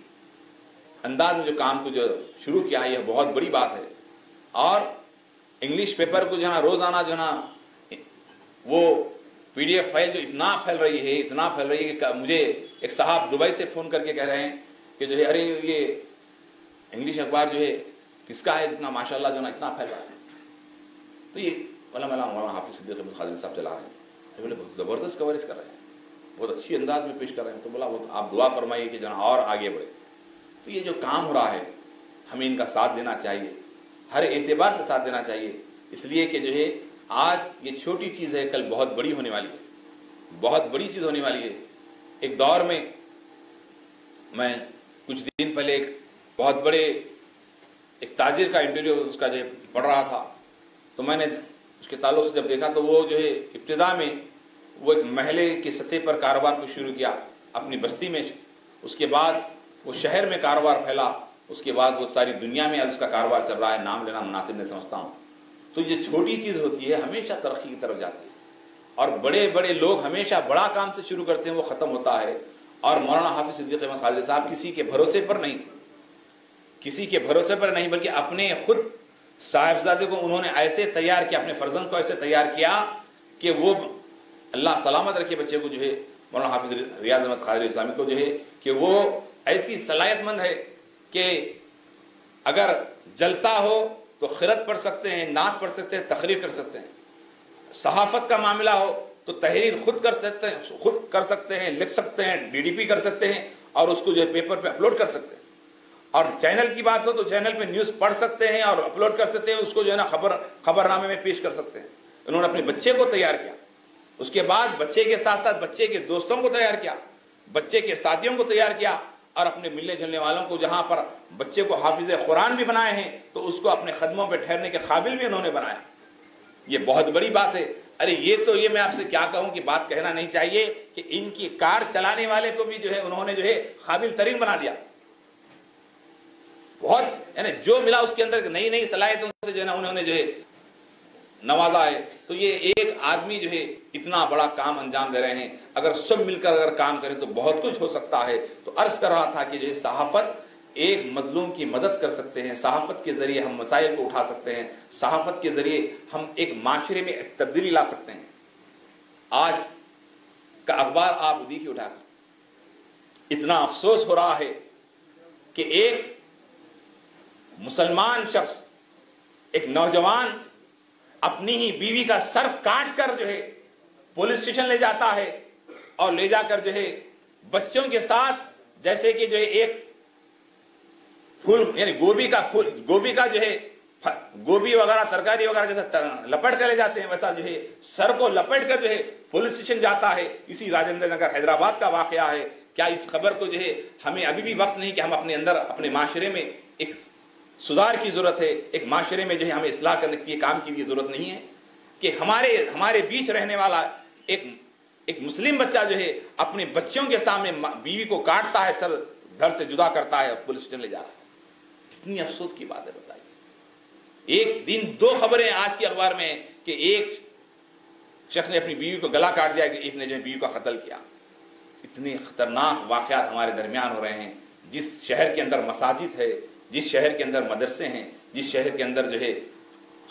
Speaker 2: انداز میں جو کام کو جو شروع کیا ہے یہ بہت بڑی بات ہے. اور انگلش پیپر کو جو ہے نا روزانہ جو ہے نا وہ PDF فائل جو اتنا پھیل رہی ہے کہ مجھے ایک صاحب دبئی سے فون کر کے کہہ رہے ہیں کہ جو ہے ارے یہ انگلش اخبار جو ہے کس کا ہے جتنا ماشاءاللہ جو ہے نا اتنا پھیل رہا ہے. تو یہ مولانا حافظ صدیق احمد قادری صاحب چلا رہے ہیں، بولے بہت زبردست کوریج کر رہے ہیں، بہت اچھی انداز میں پیش کر رہے ہیں. تو بولا آپ دعا فرمائیے کہ جو ہے اور آگے بڑھے. تو یہ جو کام ہو رہا ہے ہمیں ان کا ساتھ دینا چاہیے، ہر اعتبار سے ساتھ دینا چاہیے، اس لیے کہ جو ہے آج یہ چھوٹی چیز ہے، کل بہت بڑی ہونے والی ہے، بہت بڑی چیز ہونے والی ہے. ایک دور میں کچھ دن پہلے ایک بہت بڑے ایک تاجر کا انٹرویو اس کا جو ہے پڑھ رہا تھا، تو میں نے اس کے تعلق سے جب دیکھا تو وہ جو ہے ابتدا میں وہ ایک محلے کی سطح پر کاروبار کو شروع کیا اپنی بستی میں، اس کے بعد وہ شہر میں کاروبار پھیلا، اس کے بعد وہ ساری دنیا میں آج اس کا کاروبار چل رہا ہے. نام لینا مناسب نہیں سمجھتا ہوں. تو یہ چھوٹی چیز ہوتی ہے ہمیشہ ترقی کی طرف جاتی ہے، اور بڑے بڑے لوگ ہمیشہ بڑا کام سے شروع کرتے ہیں، وہ ختم ہوتا ہے. اور مولانا حافظ صدیق احمد قادری صاحب کسی کے بھروسے پر نہیں تھے، کسی کے بھروسے پر نہیں، بلکہ اپنے خود صاحبزادے کو انہوں نے ایسے تیار کیا، اپنے فرزند کو ایسے تیار کیا کہ وہ اللہ سلامت رکھے بچے کو جو ہے مولانا حافظ ریاض احمد قادری اسلامی کو جو ہے کہ وہ ایسی صلاحیت مند ہے کہ اگر جلسہ ہو تو خرد پڑھ سکتے ہیں، نعت پڑھ سکتے ہیں، تقریر کر سکتے ہیں. صحافت کا معاملہ ہو تو تحریر خود کر سکتے ہیں، لکھ سکتے ہیں، DDP کر سکتے ہیں، اور اس کو جو ہے پیپر پہ اپلوڈ کر سکتے ہیں. اور چینل کی بات ہو تو چینل پہ نیوز پڑھ سکتے ہیں اور اپلوڈ کر سکتے ہیں، اس کو جو ہے نا خبرنامے میں پیش کر سکتے ہیں. انہوں نے اپنے بچے کو تیار کیا، اس کے بعد بچے کے ساتھ ساتھ بچے کے دوستوں کو تیار کیا، بچے کے ساتھیوں کو تیار کیا، اور اپنے ملنے جلنے والوں کو جہاں پر بچے کو حافظ قرآن بھی بنائے ہیں تو اس کو اپنے قدموں پہ ٹھہرنے کے قابل بھی انہوں نے بنایا. یہ بہت بڑی بات ہے. ارے یہ میں آپ سے کیا کہوں کہ بات کہنا نہیں چاہیے کہ ان کی کار چلانے والے کو بھی جو ہے انہوں نے جو ہے قابل ترین بنا دیا. بہت یعنی جو ملا اس کے اندر نئی نئی صلاحیتوں سے جو ہے نا انہوں نے جو ہے نوازا ہے. تو یہ ایک آدمی جو ہے اتنا بڑا کام انجام دے رہے ہیں، اگر سب مل کر اگر کام کریں تو بہت کچھ ہو سکتا ہے. تو عرض کر رہا تھا کہ جو ہے صحافت ایک مظلوم کی مدد کر سکتے ہیں، صحافت کے ذریعے ہم مسائل کو اٹھا سکتے ہیں، صحافت کے ذریعے ہم ایک معاشرے میں تبدیلی لا سکتے ہیں. آج کا اخبار آپ دیکھیے اٹھا کر، اتنا افسوس ہو رہا ہے کہ ایک مسلمان شخص، ایک نوجوان اپنی ہی بیوی کا سر کاٹ کر جو ہے پولیس اسٹیشن لے جاتا ہے، اور لے جا کر جو ہے بچوں کے ساتھ جیسے کہ جو ہے ایک پھول یعنی گوبھی کا جو ہے گوبھی وغیرہ ترکاری وغیرہ جیسا لپٹ کر لے جاتے ہیں، ویسا جو ہے سر کو لپٹ کر جو ہے پولیس اسٹیشن جاتا ہے. اسی راجندر نگر حیدرآباد کا واقعہ ہے. کیا اس خبر کو جو ہے ہمیں ابھی بھی وقت نہیں کہ ہم اپنے اندر اپنے معاشرے میں ایک سدھار کی ضرورت ہے، ایک معاشرے میں جو ہے ہمیں اصلاح کرنے کی کام کی ضرورت نہیں ہے کہ ہمارے بیچ رہنے والا ایک مسلم بچہ جو ہے اپنے بچوں کے سامنے بیوی کو کاٹتا ہے، سر دھڑ سے جدا کرتا ہے، پولیس اسٹیشن لے جا رہا ہے. کتنی افسوس کی بات ہے بتائیے. ایک دن 2 خبریں آج کے اخبار میں کہ ایک شخص نے اپنی بیوی کو گلا کاٹ دیا، کہ ایک نے جو ہے بیوی کا قتل کیا. اتنے خطرناک واقعات ہمارے درمیان ہو رہے ہیں. جس شہر کے اندر مساجد ہے، جس شہر کے اندر مدرسے ہیں، جس شہر کے اندر جو ہے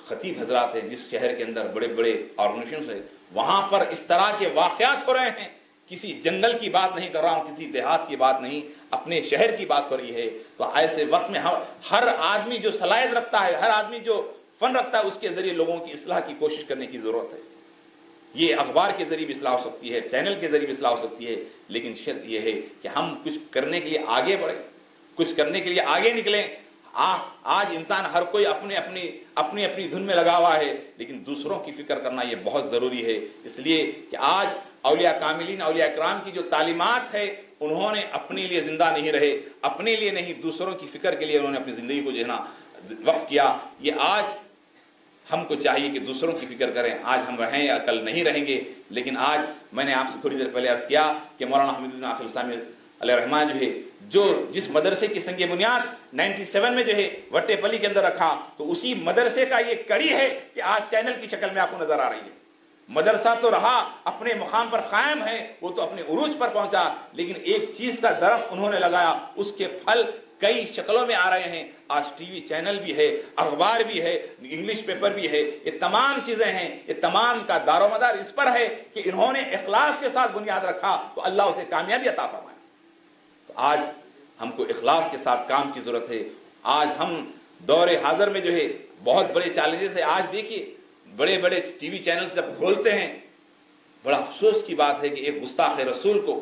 Speaker 2: خطیب حضرات ہیں، جس شہر کے اندر بڑے بڑے آرگنائزیشنز ہیں، وہاں پر اس طرح کے واقعات ہو رہے ہیں. کسی جنگل کی بات نہیں کر رہا ہوں، کسی دیہات کی بات نہیں، اپنے شہر کی بات ہو رہی ہے. تو ایسے وقت میں ہر آدمی جو صلاحیت رکھتا ہے، ہر آدمی جو فن رکھتا ہے، اس کے ذریعے لوگوں کی اصلاح کی کوشش کرنے کی ضرورت ہے. یہ اخبار کے ذریعے بھی اصلاح ہو سکتی ہے، چینل کے ذریعے بھی اصلاح ہو سکتی ہے، لیکن شرط یہ ہے کہ ہم کچھ کرنے کے لیے آگے بڑھیں، کچھ کرنے کے لیے آگے نکلیں. آج انسان ہر کوئی اپنی دھن میں لگا ہوا ہے، لیکن دوسروں کی فکر کرنا یہ بہت ضروری ہے. اس لیے کہ آج اولیاء کاملین، اولیاء اکرام کی جو تعلیمات ہے، انہوں نے اپنے لیے زندہ نہیں رہے، اپنے لیے نہیں، دوسروں کی فکر کے لیے انہوں نے اپنی زندگی کو جو ہے نا وقف کیا. یہ آج ہم کو چاہیے کہ دوسروں کی فکر کریں. آج ہم رہیں یا کل نہیں رہیں گے، لیکن آج میں نے آپ سے تھوڑی دیر پہلے عرض کیا کہ مولانا حمید الدین آخر الاسلامی علیہ رحمٰ جو ہے جو جس مدرسے کی سنگ بنیاد 97 میں جو ہے وٹے پلی کے اندر رکھا، تو اسی مدرسے کا یہ کڑی ہے کہ آج چینل کی شکل میں آپ کو نظر آ رہی ہے۔ مدرسہ تو رہا، اپنے مقام پر قائم ہے، وہ تو اپنے عروج پر پہنچا، لیکن ایک چیز کا درخت انہوں نے لگایا، اس کے پھل کئی شکلوں میں آ رہے ہیں۔ آج ٹی وی چینل بھی ہے، اخبار بھی ہے، انگلش پیپر بھی ہے، یہ تمام چیزیں ہیں، یہ تمام کا دار و مدار اس پر ہے کہ انہوں نے اخلاص کے ساتھ بنیاد رکھا تو اللہ اسے کامیابی عطا فرمایا۔ تو آج ہم کو اخلاص کے ساتھ کام کی ضرورت ہے۔ آج ہم دور حاضر میں جو ہے بہت بڑے چیلنجز ہے۔ آج دیکھیے بڑے بڑے ٹی وی چینل جب کھولتے ہیں، بڑا افسوس کی بات ہے کہ ایک گستاخ رسول کو،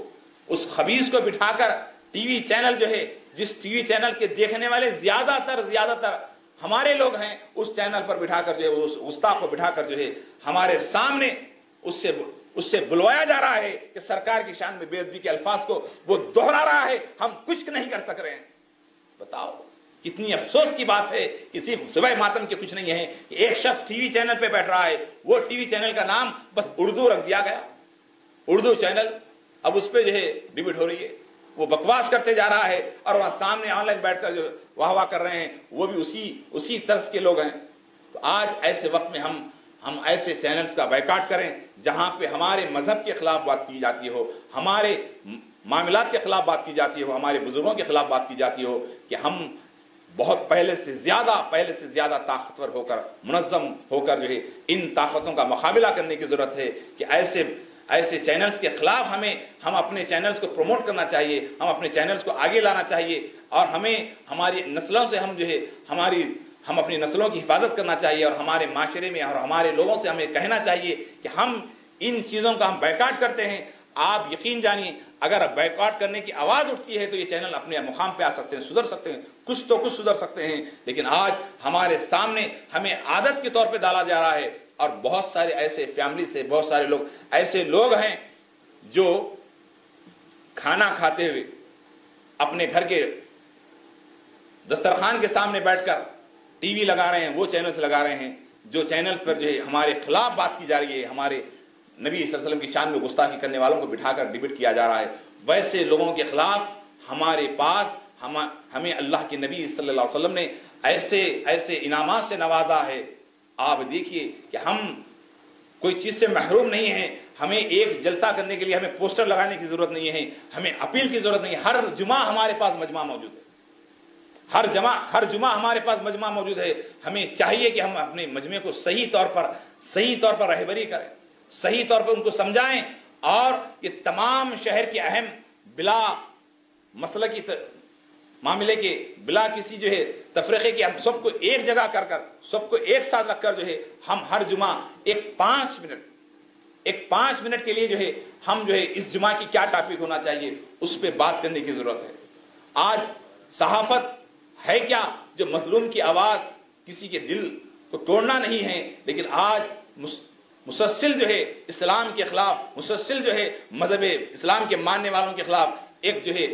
Speaker 2: اس خبیث کو بٹھا کر ٹی وی چینل جو ہے، جس ٹی وی چینل کے دیکھنے والے زیادہ تر ہمارے لوگ ہیں، اس چینل پر بٹھا کر جو ہے اس گستاخ کو بٹھا کر جو ہے ہمارے سامنے اس سے بلوایا جا رہا ہے کہ سرکار کی شان میں بے ادبی کے الفاظ کو وہ دہرا رہا ہے، ہم کچھ نہیں کر سک رہے ہیں۔ بتاؤ کتنی افسوس کی بات ہے کہ صرف سوائے ماتم کے کچھ نہیں ہے کہ ایک شخص ٹی وی چینل پہ بیٹھ رہا ہے، وہ ٹی وی چینل کا نام بس اردو رکھ دیا گیا، اردو چینل، اب اس پہ جو ہے ڈبیٹ ہو رہی ہے، وہ بکواس کرتے جا رہا ہے، اور وہاں سامنے آن لائن بیٹھ کر جو واہ واہ کر رہے ہیں وہ بھی اسی طرز کے لوگ ہیں۔ تو آج ایسے وقت میں ہم ایسے چینلز کا بائیکاٹ کریں جہاں پہ ہمارے مذہب کے خلاف بات کی جاتی ہو، ہمارے معاملات کے خلاف بات کی جاتی ہو، ہمارے بزرگوں کے خلاف بات کی جاتی ہو، کہ ہم بہت پہلے سے زیادہ طاقتور ہو کر، منظم ہو کر جو ہے ان طاقتوں کا مقابلہ کرنے کی ضرورت ہے کہ ایسے چینلز کے خلاف ہم اپنے چینلز کو پروموٹ کرنا چاہیے، ہم اپنے چینلز کو آگے لانا چاہیے، اور ہمیں ہماری نسلوں سے ہم اپنی نسلوں کی حفاظت کرنا چاہیے، اور ہمارے معاشرے میں اور ہمارے لوگوں سے ہمیں کہنا چاہیے کہ ہم ان چیزوں کا ہم بائیکاٹ کرتے ہیں۔ آپ یقین جانیے اگر بائیکاٹ کرنے کی آواز اٹھتی ہے تو یہ چینل اپنے مقام پہ آ سکتے ہیں، سدھر سکتے ہیں، کچھ سدھر سکتے ہیں، لیکن آج ہمارے سامنے ہمیں عادت کے طور پہ ڈالا جا رہا ہے، اور بہت سارے ایسے فیملی سے بہت سارے لوگ ایسے لوگ ہیں جو کھانا کھاتے ہوئے اپنے گھر کے دسترخوان کے سامنے بیٹھ کر ٹی وی لگا رہے ہیں، وہ چینلز لگا رہے ہیں جو چینلز پر جو ہے ہمارے خلاف بات کی جا رہی ہے، ہمارے نبی صلی اللہ علیہ وسلم کی شان میں گستاخی کرنے والوں کو بٹھا کر ڈیبیٹ کیا جا رہا ہے۔ ویسے لوگوں کے خلاف ہمارے پاس ہمیں اللہ کے نبی صلی اللہ علیہ وسلم نے ایسے انعامات سے نوازا ہے۔ آپ دیکھیے کہ ہم کوئی چیز سے محروم نہیں ہیں، ہمیں ایک جلسہ کرنے کے لیے ہمیں پوسٹر لگانے کی ضرورت نہیں ہے، ہمیں اپیل کی ضرورت نہیں ہے، ہر جمعہ ہمارے پاس مجمع موجود ہے، ہر جمعہ ہمارے پاس مجمع موجود ہے۔ ہمیں چاہیے کہ ہم اپنے مجمع کو صحیح طور پر رہبری کریں، صحیح طور پر ان کو سمجھائیں، اور یہ تمام شہر کے اہم بلا مسئلہ کی معاملے کے بلا کسی جو ہے تفریقے کے، ہم سب کو ایک جگہ کر سب کو ایک ساتھ رکھ کر جو ہے ہم ہر جمعہ ایک 5 منٹ کے لیے جو ہے ہم جو ہے اس جمعہ کی کیا ٹاپک ہونا چاہیے اس پہ بات کرنے کی ضرورت ہے۔ آج صحافت ہے کیا جو مظلوم کی آواز، کسی کے دل کو توڑنا نہیں ہے، لیکن آج مسلسل جو ہے اسلام کے خلاف، مسلسل جو ہے مذہب اسلام کے ماننے والوں کے خلاف ایک جو ہے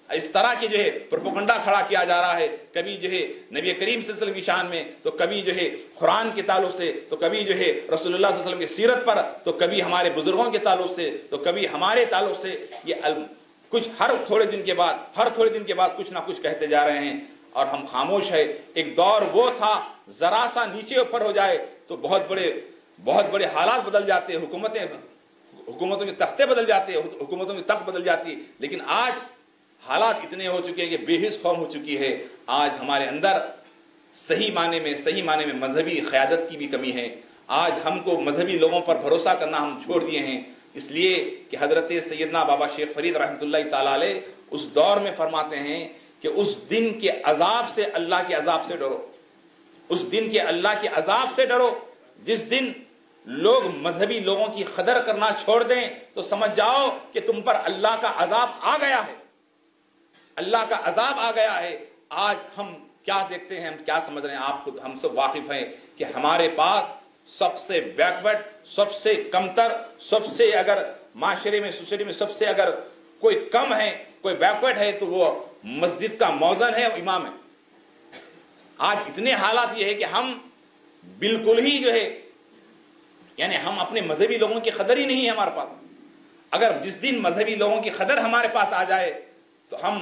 Speaker 2: اس طرح کی جو ہے پروپیگنڈا کھڑا کیا جا رہا ہے، کبھی جو ہے نبی کریم صلی اللہ علیہ وسلم کی شان میں، تو کبھی جو ہے قرآن کے تعلق سے، تو کبھی جو ہے رسول اللہ صلی اللہ علیہ وسلم کی سیرت پر، تو کبھی ہمارے بزرگوں کے تعلق سے، تو کبھی ہمارے تعلق سے، یہ کچھ ہر تھوڑے دن کے بعد کچھ نہ کچھ کہتے جا رہے ہیں، اور ہم خاموش ہے۔ ایک دور وہ تھا ذرا سا نیچے اوپر ہو جائے تو بہت بڑے حالات بدل جاتے، حکومتوں کے تختے بدل جاتے، حکومتوں کی تخت بدل جاتی، لیکن آج حالات اتنے ہو چکے ہیں کہ بے حس قوم ہو چکی ہے۔ آج ہمارے اندر صحیح معنی میں مذہبی قیادت کی بھی کمی ہے۔ آج ہم کو مذہبی لوگوں پر بھروسہ کرنا ہم چھوڑ دیے ہیں، اس لیے کہ حضرت سیدنا بابا شیخ فرید رحمۃ اللہ تعالی علیہ اس دور میں فرماتے ہیں کہ اس دن کے عذاب سے، اللہ کے عذاب سے ڈرو، اس دن کے اللہ کے عذاب سے ڈرو جس دن لوگ مذہبی لوگوں کی قدر کرنا چھوڑ دیں تو سمجھ جاؤ کہ تم پر اللہ کا عذاب آ گیا ہے، اللہ کا عذاب آ گیا ہے۔ آج ہم کیا دیکھتے ہیں، ہم کیا سمجھ رہے ہیں، آپ خود ہم سب واقف ہیں کہ ہمارے پاس سب سے بیکورڈ، سب سے کمتر، سب سے اگر معاشرے میں، سوسائٹی میں سب سے اگر کوئی کم ہے، کوئی بیکورڈ ہے تو وہ مسجد کا مؤذن ہے اور امام ہے۔ آج اتنے حالات یہ ہے کہ ہم بالکل ہی جو ہے یعنی ہم اپنے مذہبی لوگوں کی قدر ہی نہیں ہے ہمارے پاس۔ اگر جس دن مذہبی لوگوں کی قدر ہمارے پاس آ جائے تو ہم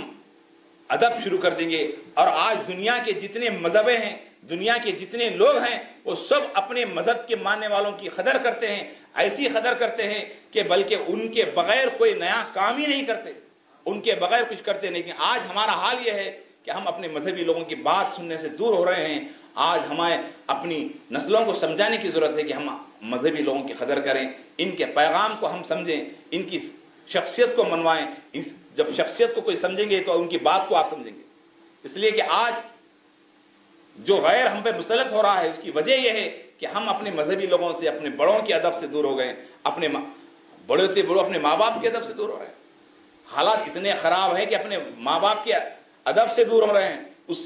Speaker 2: ادب شروع کر دیں گے. اور آج دنیا کے جتنے مذہب ہیں, دنیا کے جتنے لوگ ہیں, وہ سب اپنے مذہب کے ماننے والوں کی قدر کرتے ہیں, ایسی قدر کرتے ہیں کہ بلکہ ان کے بغیر کوئی نیا کام ہی نہیں کرتے, ان کے بغیر کچھ کرتے نہیں. لیکن آج ہمارا حال یہ ہے کہ ہم اپنے مذہبی لوگوں کی بات سننے سے دور ہو رہے ہیں. آج ہمیں اپنی نسلوں کو سمجھانے کی ضرورت ہے کہ ہم مذہبی لوگوں کی قدر کریں, ان کے پیغام کو ہم سمجھیں, ان کی شخصیت کو منوائیں. جب شخصیت کو کوئی سمجھیں گے تو ان کی بات کو آپ سمجھیں گے. اس لیے کہ آج جو غیر ہم پہ مسلط ہو رہا ہے اس کی وجہ یہ ہے کہ ہم اپنے مذہبی لوگوں سے, اپنے بڑوں کے ادب سے دور ہو گئے, اپنے بڑے سے بڑوں اپنے ماں باپ کے ادب سے دور ہو رہے ہیں. حالات اتنے خراب ہیں کہ اپنے ماں باپ کے ادب سے دور ہو رہے ہیں.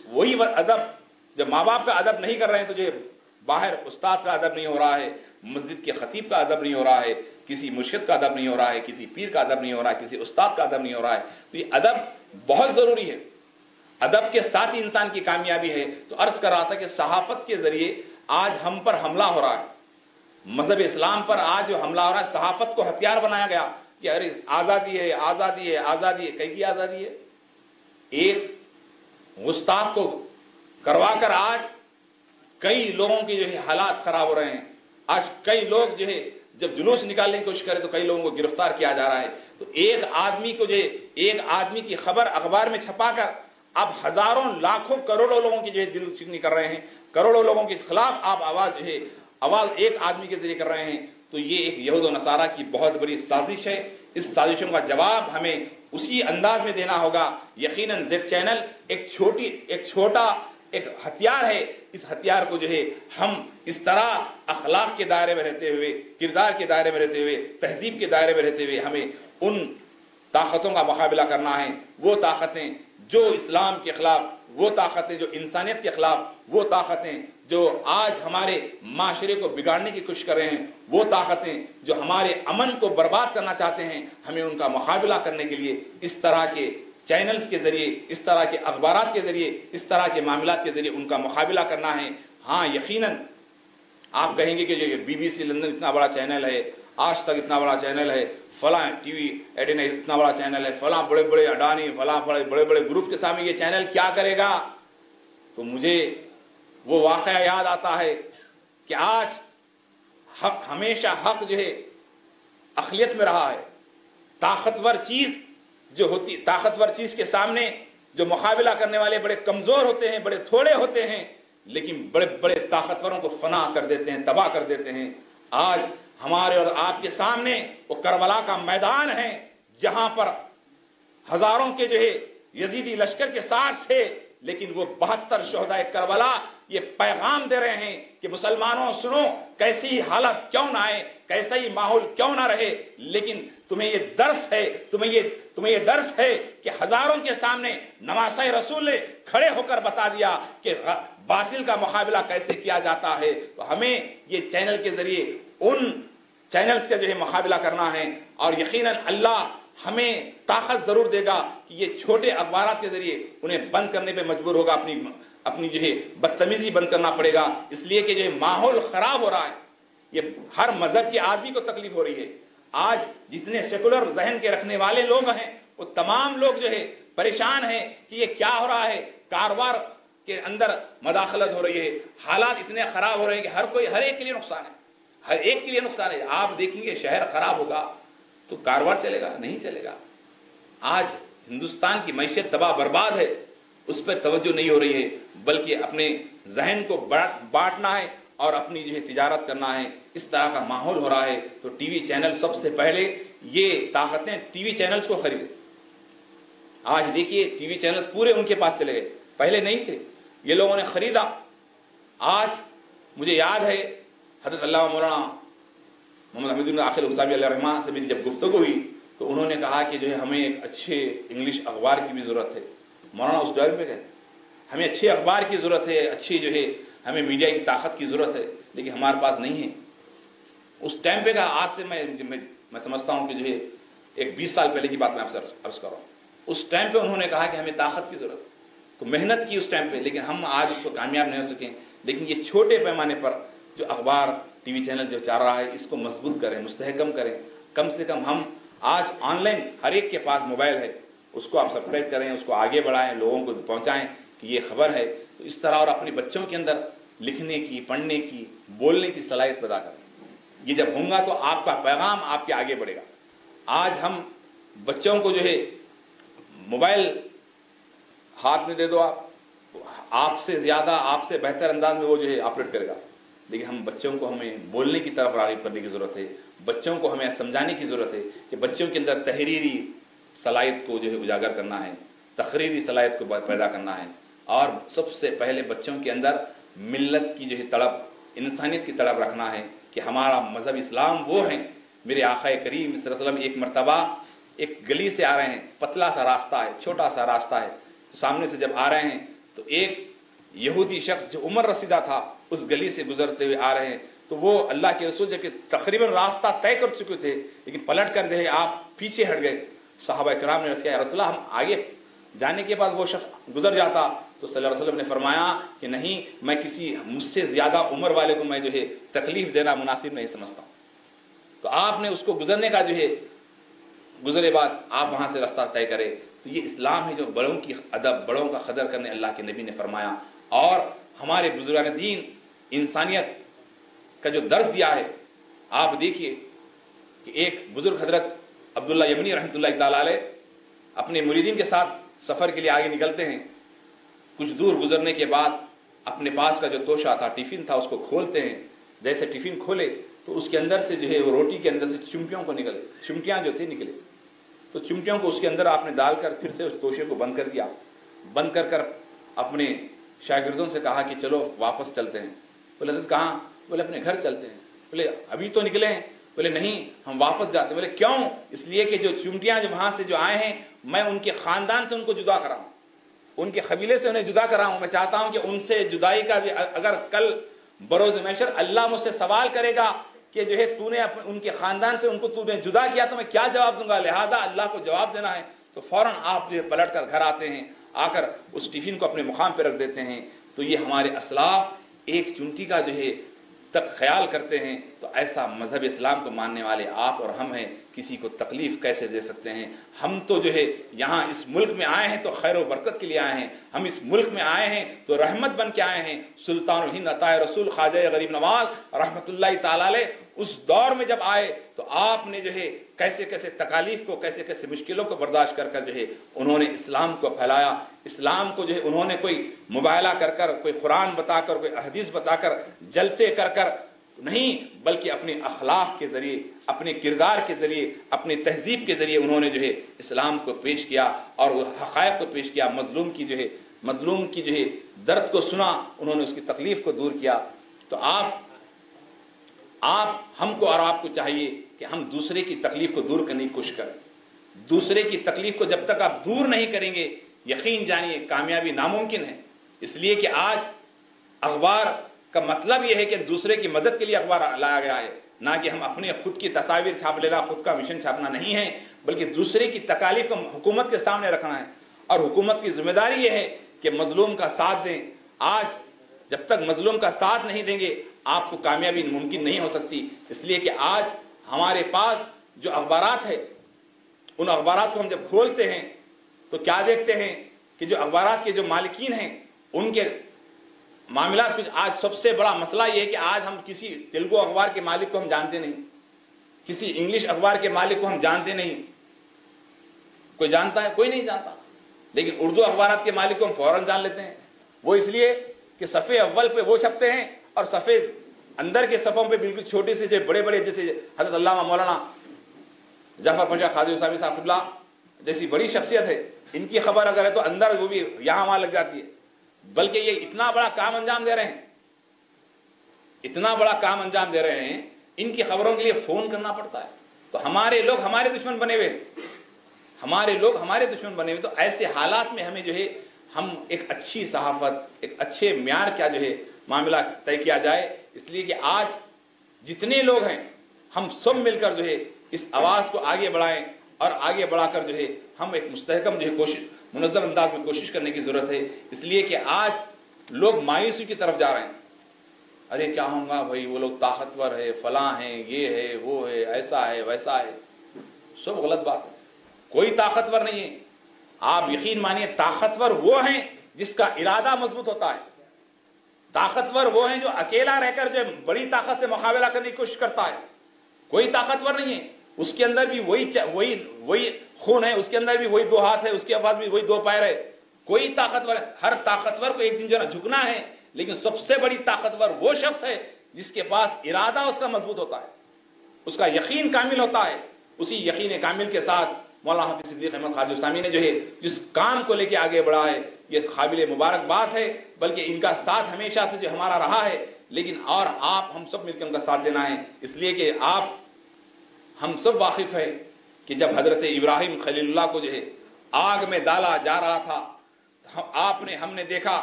Speaker 2: وہی ادب جب ماں باپ کا ادب نہیں کر رہے ہیں تو جو باہر استاد کا ادب نہیں ہو رہا ہے, مسجد کے خطیب کا ادب نہیں ہو رہا ہے, کسی مرشد کا ادب نہیں ہو رہا ہے, کسی پیر کا ادب نہیں ہو رہا ہے, کسی استاد کا ادب نہیں ہو رہا ہے. تو یہ ادب بہت ضروری ہے, ادب کے ساتھ ہی انسان کی کامیابی ہے. تو عرض کر رہا تھا کہ صحافت کے ذریعے آج ہم پر حملہ ہو رہا ہے, مذہب اسلام پر آج جو حملہ ہو رہا ہے, صحافت کو ہتھیار بنایا گیا کہ ارے آزادی ہے, آزادی ہے, آزادی ہے. کئی کی آزادی ہے؟ ایک گستاخ کو کروا کر آج کئی لوگوں کے جو ہے حالات خراب ہو رہے ہیں. آج کئی لوگ جو ہے جب جلوس نکالنے کی کوشش کرے تو کئی لوگوں کو گرفتار کیا جا رہا ہے. تو ایک آدمی کو جو ہے ایک آدمی کی خبر اخبار میں چھپا کر اب ہزاروں لاکھوں کروڑوں لوگوں کی جو ہے دل چکنی کر رہے ہیں, کروڑوں لوگوں کے خلاف آپ آواز جو ہے آواز ایک آدمی کے ذریعے کر رہے ہیں. تو یہ ایک یہود و نصارہ کی بہت بڑی سازش ہے. اس سازشوں کا جواب ہمیں اسی انداز میں دینا ہوگا. یقیناً زیڈ چینل ایک چھوٹا ایک ہتھیار ہے. اس ہتھیار کو جو ہے ہم اس طرح اخلاق کے دائرے میں رہتے ہوئے, کردار کے دائرے میں رہتے ہوئے, تہذیب کے دائرے میں رہتے ہوئے ہمیں ان طاقتوں کا مقابلہ کرنا ہے. وہ طاقتیں جو اسلام کے خلاف, وہ طاقتیں جو انسانیت کے خلاف, وہ طاقتیں جو آج ہمارے معاشرے کو بگاڑنے کی کوشش کر رہے ہیں, وہ طاقتیں جو ہمارے امن کو برباد کرنا چاہتے ہیں, ہمیں ان کا مقابلہ کرنے کے لیے اس طرح کے چینلز کے ذریعے, اس طرح کے اخبارات کے ذریعے, اس طرح کے معاملات کے ذریعے ان کا مقابلہ کرنا ہے. ہاں یقیناً آپ کہیں گے کہ جو BBC لندن اتنا بڑا چینل ہے, آج تک اتنا بڑا چینل ہے, فلاں ٹی وی 18 اتنا بڑا چینل ہے, فلاں بڑے بڑے اڈانی, فلاں بڑے بڑے گروپ کے سامنے یہ چینل کیا کرے گا. تو مجھے وہ واقعہ یاد آتا ہے کہ آج حق ہمیشہ حق جو ہے اقلیت میں رہا ہے. طاقتور چیز جو ہوتی, طاقتور چیز کے سامنے جو مقابلہ کرنے والے بڑے کمزور ہوتے ہیں, بڑے تھوڑے ہوتے ہیں, لیکن بڑے بڑے طاقتوروں کو فنا کر دیتے ہیں, تباہ کر دیتے ہیں. آج ہمارے اور آپ کے سامنے وہ کربلا کا میدان ہے جہاں پر ہزاروں کے جو ہے یزیدی لشکر کے ساتھ تھے, لیکن وہ 72 شہدائے کربلا یہ پیغام دے رہے ہیں کہ مسلمانوں سنو, کیسی حالت کیوں نہ آئے, کیسا ہی ماحول کیوں نہ رہے, لیکن تمہیں یہ درس ہے, تمہیں یہ درس ہے کہ ہزاروں کے سامنے نواسہ رسول نے کھڑے ہو کر بتا دیا کہ باطل کا مقابلہ کیسے کیا جاتا ہے. تو ہمیں یہ چینل کے ذریعے ان چینلز کا جو ہے مقابلہ کرنا ہے, اور یقیناً اللہ ہمیں طاقت ضرور دے گا کہ یہ چھوٹے اخبارات کے ذریعے انہیں بند کرنے پہ مجبور ہوگا, اپنی جو ہے بدتمیزی بند کرنا پڑے گا. اس لیے کہ جو ہے ماحول خراب ہو رہا ہے, یہ ہر مذہب کے آدمی کو تکلیف ہو رہی ہے. آج جتنے سیکولر ذہن کے رکھنے والے لوگ ہیں وہ تمام لوگ جو ہے پریشان ہیں کہ یہ کیا ہو رہا ہے, کاروبار کے اندر مداخلت ہو رہی ہے, حالات اتنے خراب ہو رہے ہیں کہ ہر ایک کے لیے نقصان ہے, ہر ایک کے لیے نقصان ہے. آپ دیکھیں گے شہر خراب ہوگا تو کاروبار چلے گا, نہیں چلے گا. آج ہندوستان کی معیشت تباہ برباد ہے, اس پر توجہ نہیں ہو رہی ہے, بلکہ اپنے ذہن کو بانٹنا ہے اور اپنی جو ہے تجارت کرنا ہے. اس طرح کا ماحول ہو رہا ہے. تو ٹی وی چینل سب سے پہلے یہ طاقتیں ٹی وی چینلز کو خریدیں. آج دیکھیے ٹی وی چینلز پورے ان کے پاس چلے گئے, پہلے نہیں تھے, یہ لوگوں نے خریدا. آج مجھے یاد ہے حضرت علامہ مولانا محمد حمید بن عاقل حسامی علیہ الرحمہ سے میری جب گفتگو ہوئی تو انہوں نے کہا کہ جو ہے ہمیں ایک اچھے انگلش اخبار کی بھی ضرورت ہے. مولانا اس ٹائم پہ کہتے ہیں ہمیں اچھے اخبار کی ضرورت ہے, اچھی جو ہے ہمیں میڈیا کی طاقت کی ضرورت ہے, لیکن ہمارے پاس نہیں ہے. اس ٹائم پہ کہا, آج سے میں سمجھتا ہوں کہ جو ہے ایک 20 سال پہلے کی بات میں آپ سے عرض کر رہا ہوں. اس ٹائم پہ انہوں نے کہا کہ ہمیں طاقت کی ضرورت ہے, تو محنت کی اس ٹائم پہ, لیکن ہم آج اس کو کامیاب نہیں ہو سکیں. لیکن یہ چھوٹے پیمانے پر جو اخبار ٹی وی چینل جو چل رہا ہے اس کو مضبوط کریں, مستحکم کریں. کم سے کم ہم آج آن لائن ہر ایک کے پاس موبائل ہے, اس کو آپ سبسکرائب کریں، اس کو آگے بڑھائیں، لوگوں کو پہنچائیں کہ یہ خبر ہے. تو اس طرح اور اپنے بچوں کے اندر لکھنے کی، پڑھنے کی، بولنے کی صلاحیت پیدا کریں. یہ جب ہوں گا تو آپ کا پیغام آپ کے آگے بڑھے گا. آج ہم بچوں کو جو ہے موبائل ہاتھ میں دے دو، آپ سے زیادہ، آپ سے بہتر انداز میں وہ جو ہے آپریٹ کرے گا. لیکن ہم بچوں کو ہمیں بولنے کی طرف راغب کرنے کی ضرورت ہے. بچوں کو ہمیں سمجھانے کی ضرورت ہے کہ بچوں کے اندر تحریری صلاحیت کو جو ہے اجاگر کرنا ہے، تقریری صلاحیت کو پیدا کرنا ہے. اور سب سے پہلے بچوں کے اندر ملت کی جو ہے تڑپ، انسانیت کی تڑپ رکھنا ہے کہ ہمارا مذہب اسلام وہ ہیں. میرے آقا کریم صلی اللہ علیہ وسلم ایک مرتبہ ایک گلی سے آ رہے ہیں، پتلا سا راستہ ہے، چھوٹا سا راستہ ہے. تو سامنے سے جب آ رہے ہیں تو ایک یہودی شخص جو عمر رسیدہ تھا اس گلی سے گزرتے ہوئے آ رہے ہیں. تو وہ اللہ کے رسول جب کہ تقریباً راستہ طے کر چکے تھے لیکن پلٹ کر جو ہے آپ پیچھے ہٹ گئے. صحابہ کرام نے عرض کیا، یا رسول اللہ ہم آگے جانے کے بعد وہ شخص گزر جاتا. تو صلی اللہ علیہ وسلم نے فرمایا کہ نہیں، میں کسی مجھ سے زیادہ عمر والے کو میں جو ہے تکلیف دینا مناسب نہیں سمجھتا ہوں. تو آپ نے اس کو گزرنے کا جو ہے گزرے بعد آپ وہاں سے راستہ طے کرے. تو یہ اسلام ہے جو بڑوں کی ادب، بڑوں کا قدر کرنے اللہ کے نبی نے فرمایا. اور ہمارے بزرگان دین انسانیت کا جو درس دیا ہے، آپ دیکھیے کہ ایک بزرگ حضرت عبداللہ یمنی رحمۃ اللہ تعالیٰ علیہ اپنے مریدین کے ساتھ سفر کے لیے آگے نکلتے ہیں. کچھ دور گزرنے کے بعد اپنے پاس کا جو توشہ تھا، ٹفن تھا، اس کو کھولتے ہیں. جیسے ٹفن کھولے تو اس کے اندر سے جو ہے وہ روٹی کے اندر سے چمٹیوں کو نکلے، چمٹیاں جو تھے نکلے. تو چمٹیوں کو اس کے اندر آپ نے ڈال کر پھر سے اس توشے کو بند کر دیا. بند کر اپنے شاگردوں سے کہا کہ چلو واپس چلتے ہیں. بولے حضرت کہاں؟ بولے اپنے گھر چلتے ہیں. بولے ابھی تو نکلے ہیں. بولے نہیں، ہم واپس جاتے ہیں. بولے کیوں؟ اس لیے کہ جو چمٹیاں جو وہاں سے جو آئے ہیں میں ان کے خاندان سے ان کو جدا کراؤں، ان کے قبیلے سے انہیں جدا کراؤں. میں چاہتا ہوں کہ ان سے جدائی کا بھی اگر کل بروز محشر اللہ مجھ سے سوال کرے گا کہ جو ہے تو نے ان کے خاندان سے ان کو تو نے جدا کیا تو میں کیا جواب دوں گا. لہذا اللہ کو جواب دینا ہے. تو فوراً آپ جو پلٹ کر گھر آتے ہیں، آ کر اس ٹفن کو اپنے مقام پہ رکھ دیتے ہیں. تو یہ ہمارے اسلاف ایک چمٹی کا جو ہے تک خیال کرتے ہیں. تو ایسا مذہب اسلام کو ماننے والے آپ اور ہم ہیں، کسی کو تکلیف کیسے دے سکتے ہیں؟ ہم تو جو ہے یہاں اس ملک میں آئے ہیں تو خیر و برکت کے لیے آئے ہیں. ہم اس ملک میں آئے ہیں تو رحمت بن کے آئے ہیں. سلطان الہند عطا رسول خواجہ غریب نواز رحمۃ اللہ تعالی علیہ اس دور میں جب آئے تو آپ نے جو ہے کیسے کیسے تکالیف کو، کیسے کیسے مشکلوں کو برداشت کر کر جو ہے انہوں نے اسلام کو پھیلایا. اسلام کو جو ہے انہوں نے کوئی مبالغہ کر کر، کوئی قرآن بتا کر، کوئی حدیث بتا کر، جلسے کر کر نہیں، بلکہ اپنے اخلاق کے ذریعے، اپنے کردار کے ذریعے، اپنے تہذیب کے ذریعے انہوں نے جو ہے اسلام کو پیش کیا اور وہ حقائق کو پیش کیا. مظلوم کی جو ہے درد کو سنا، انہوں نے اس کی تکلیف کو دور کیا. تو ہم کو اور آپ کو چاہیے کہ ہم دوسرے کی تکلیف کو دور کرنے کی کوشش کریں. دوسرے کی تکلیف کو جب تک آپ دور نہیں کریں گے، یقین جانیے کامیابی ناممکن ہے. اس لیے کہ آج اخبار کا مطلب یہ ہے کہ دوسرے کی مدد کے لیے اخبار لایا گیا ہے، نہ کہ ہم اپنے خود کی تصاویر چھاپ لینا، خود کا مشن چھاپنا نہیں ہے، بلکہ دوسرے کی تکالیف کو حکومت کے سامنے رکھنا ہے. اور حکومت کی ذمہ داری یہ ہے کہ مظلوم کا ساتھ دیں. آج جب تک مظلوم کا ساتھ نہیں دیں گے آپ کو کامیابی ممکن نہیں ہو سکتی. اس لیے کہ آج ہمارے پاس جو اخبارات ہے، ان اخبارات کو ہم جب کھولتے ہیں تو کیا دیکھتے ہیں کہ جو اخبارات کے جو مالکین ہیں ان کے معاملات کچھ. آج سب سے بڑا مسئلہ یہ ہے کہ آج ہم کسی تیلگو اخبار کے مالک کو ہم جانتے نہیں، کسی انگلش اخبار کے مالک کو ہم جانتے نہیں. کوئی جانتا ہے؟ کوئی نہیں جانتا. لیکن اردو اخبارات کے مالک کو ہم فوراً جان لیتے ہیں. وہ اس لیے کہ صفحے اول پہ وہ چھپتے ہیں اور صفحے اندر کے صفحوں پہ بالکل چھوٹے سے جو بڑے بڑے، جیسے حضرت علامہ مولانا جعفر پاشا قادری اسلامی صاحب قبلہ جیسی بڑی شخصیت ہے، ان کی خبر اگر ہے تو اندر وہ بھی یہاں وہاں لگ جاتی ہے. بلکہ یہ اتنا بڑا کام انجام دے رہے ہیں، اتنا بڑا کام انجام دے رہے ہیں، ان کی خبروں کے لیے فون کرنا پڑتا ہے. تو ہمارے لوگ ہمارے دشمن بنے ہوئے ہیں، ہمارے لوگ ہمارے دشمن بنے ہوئے. تو ایسے حالات میں ہمیں جو ہے ہم ایک اچھی صحافت، ایک اچھے معیار کا جو ہے معاملہ طے کیا جائے. اس لیے کہ آج جتنے لوگ ہیں ہم سب مل کر جو ہے اس آواز کو آگے بڑھائیں اور آگے بڑھا کر جو ہے ہم ایک مستحکم جو ہے کوشش، منظم انداز میں کوشش کرنے کی ضرورت ہے. اس لیے کہ آج لوگ مایوسی کی طرف جا رہے ہیں. ارے کیا ہوں گا بھائی، وہ لوگ طاقتور ہے، فلاں ہیں، یہ ہے، وہ ہے، ایسا ہے، ویسا ہے. سب غلط بات ہے. کوئی طاقتور نہیں ہے. آپ یقین مانیے طاقتور وہ ہیں جس کا ارادہ مضبوط ہوتا ہے، طاقتور وہ ہیں جو اکیلا رہ کر جو بڑی طاقت سے مقابلہ کرنے کی کوشش کرتا ہے. کوئی طاقتور نہیں ہے، اس کے اندر بھی وہی خون ہے، اس کے اندر بھی وہی 2 ہاتھ ہے، اس کے پاس بھی وہی 2 پیر ہے. کوئی طاقتور، ہر طاقتور کو ایک دن جو ہے جھکنا ہے، لیکن سب سے بڑی طاقتور وہ شخص ہے جس کے پاس ارادہ اس کا مضبوط ہوتا ہے، اس کا یقین کامل ہوتا ہے. اسی یقین کامل کے ساتھ مولانا حافظ صدیق احمد خواجہ اسلامی نے جو ہے جس کام کو لے کے آگے بڑھا ہے، یہ قابل مبارکباد ہے. بلکہ ان کا ساتھ ہمیشہ سے جو ہمارا رہا ہے، لیکن اور آپ ہم سب مل کے ان کا ساتھ دینا ہے. اس لیے کہ ہم سب واقف ہیں کہ جب حضرت ابراہیم خلیل اللہ کو جو ہے آگ میں ڈالا جا رہا تھا، ہم نے دیکھا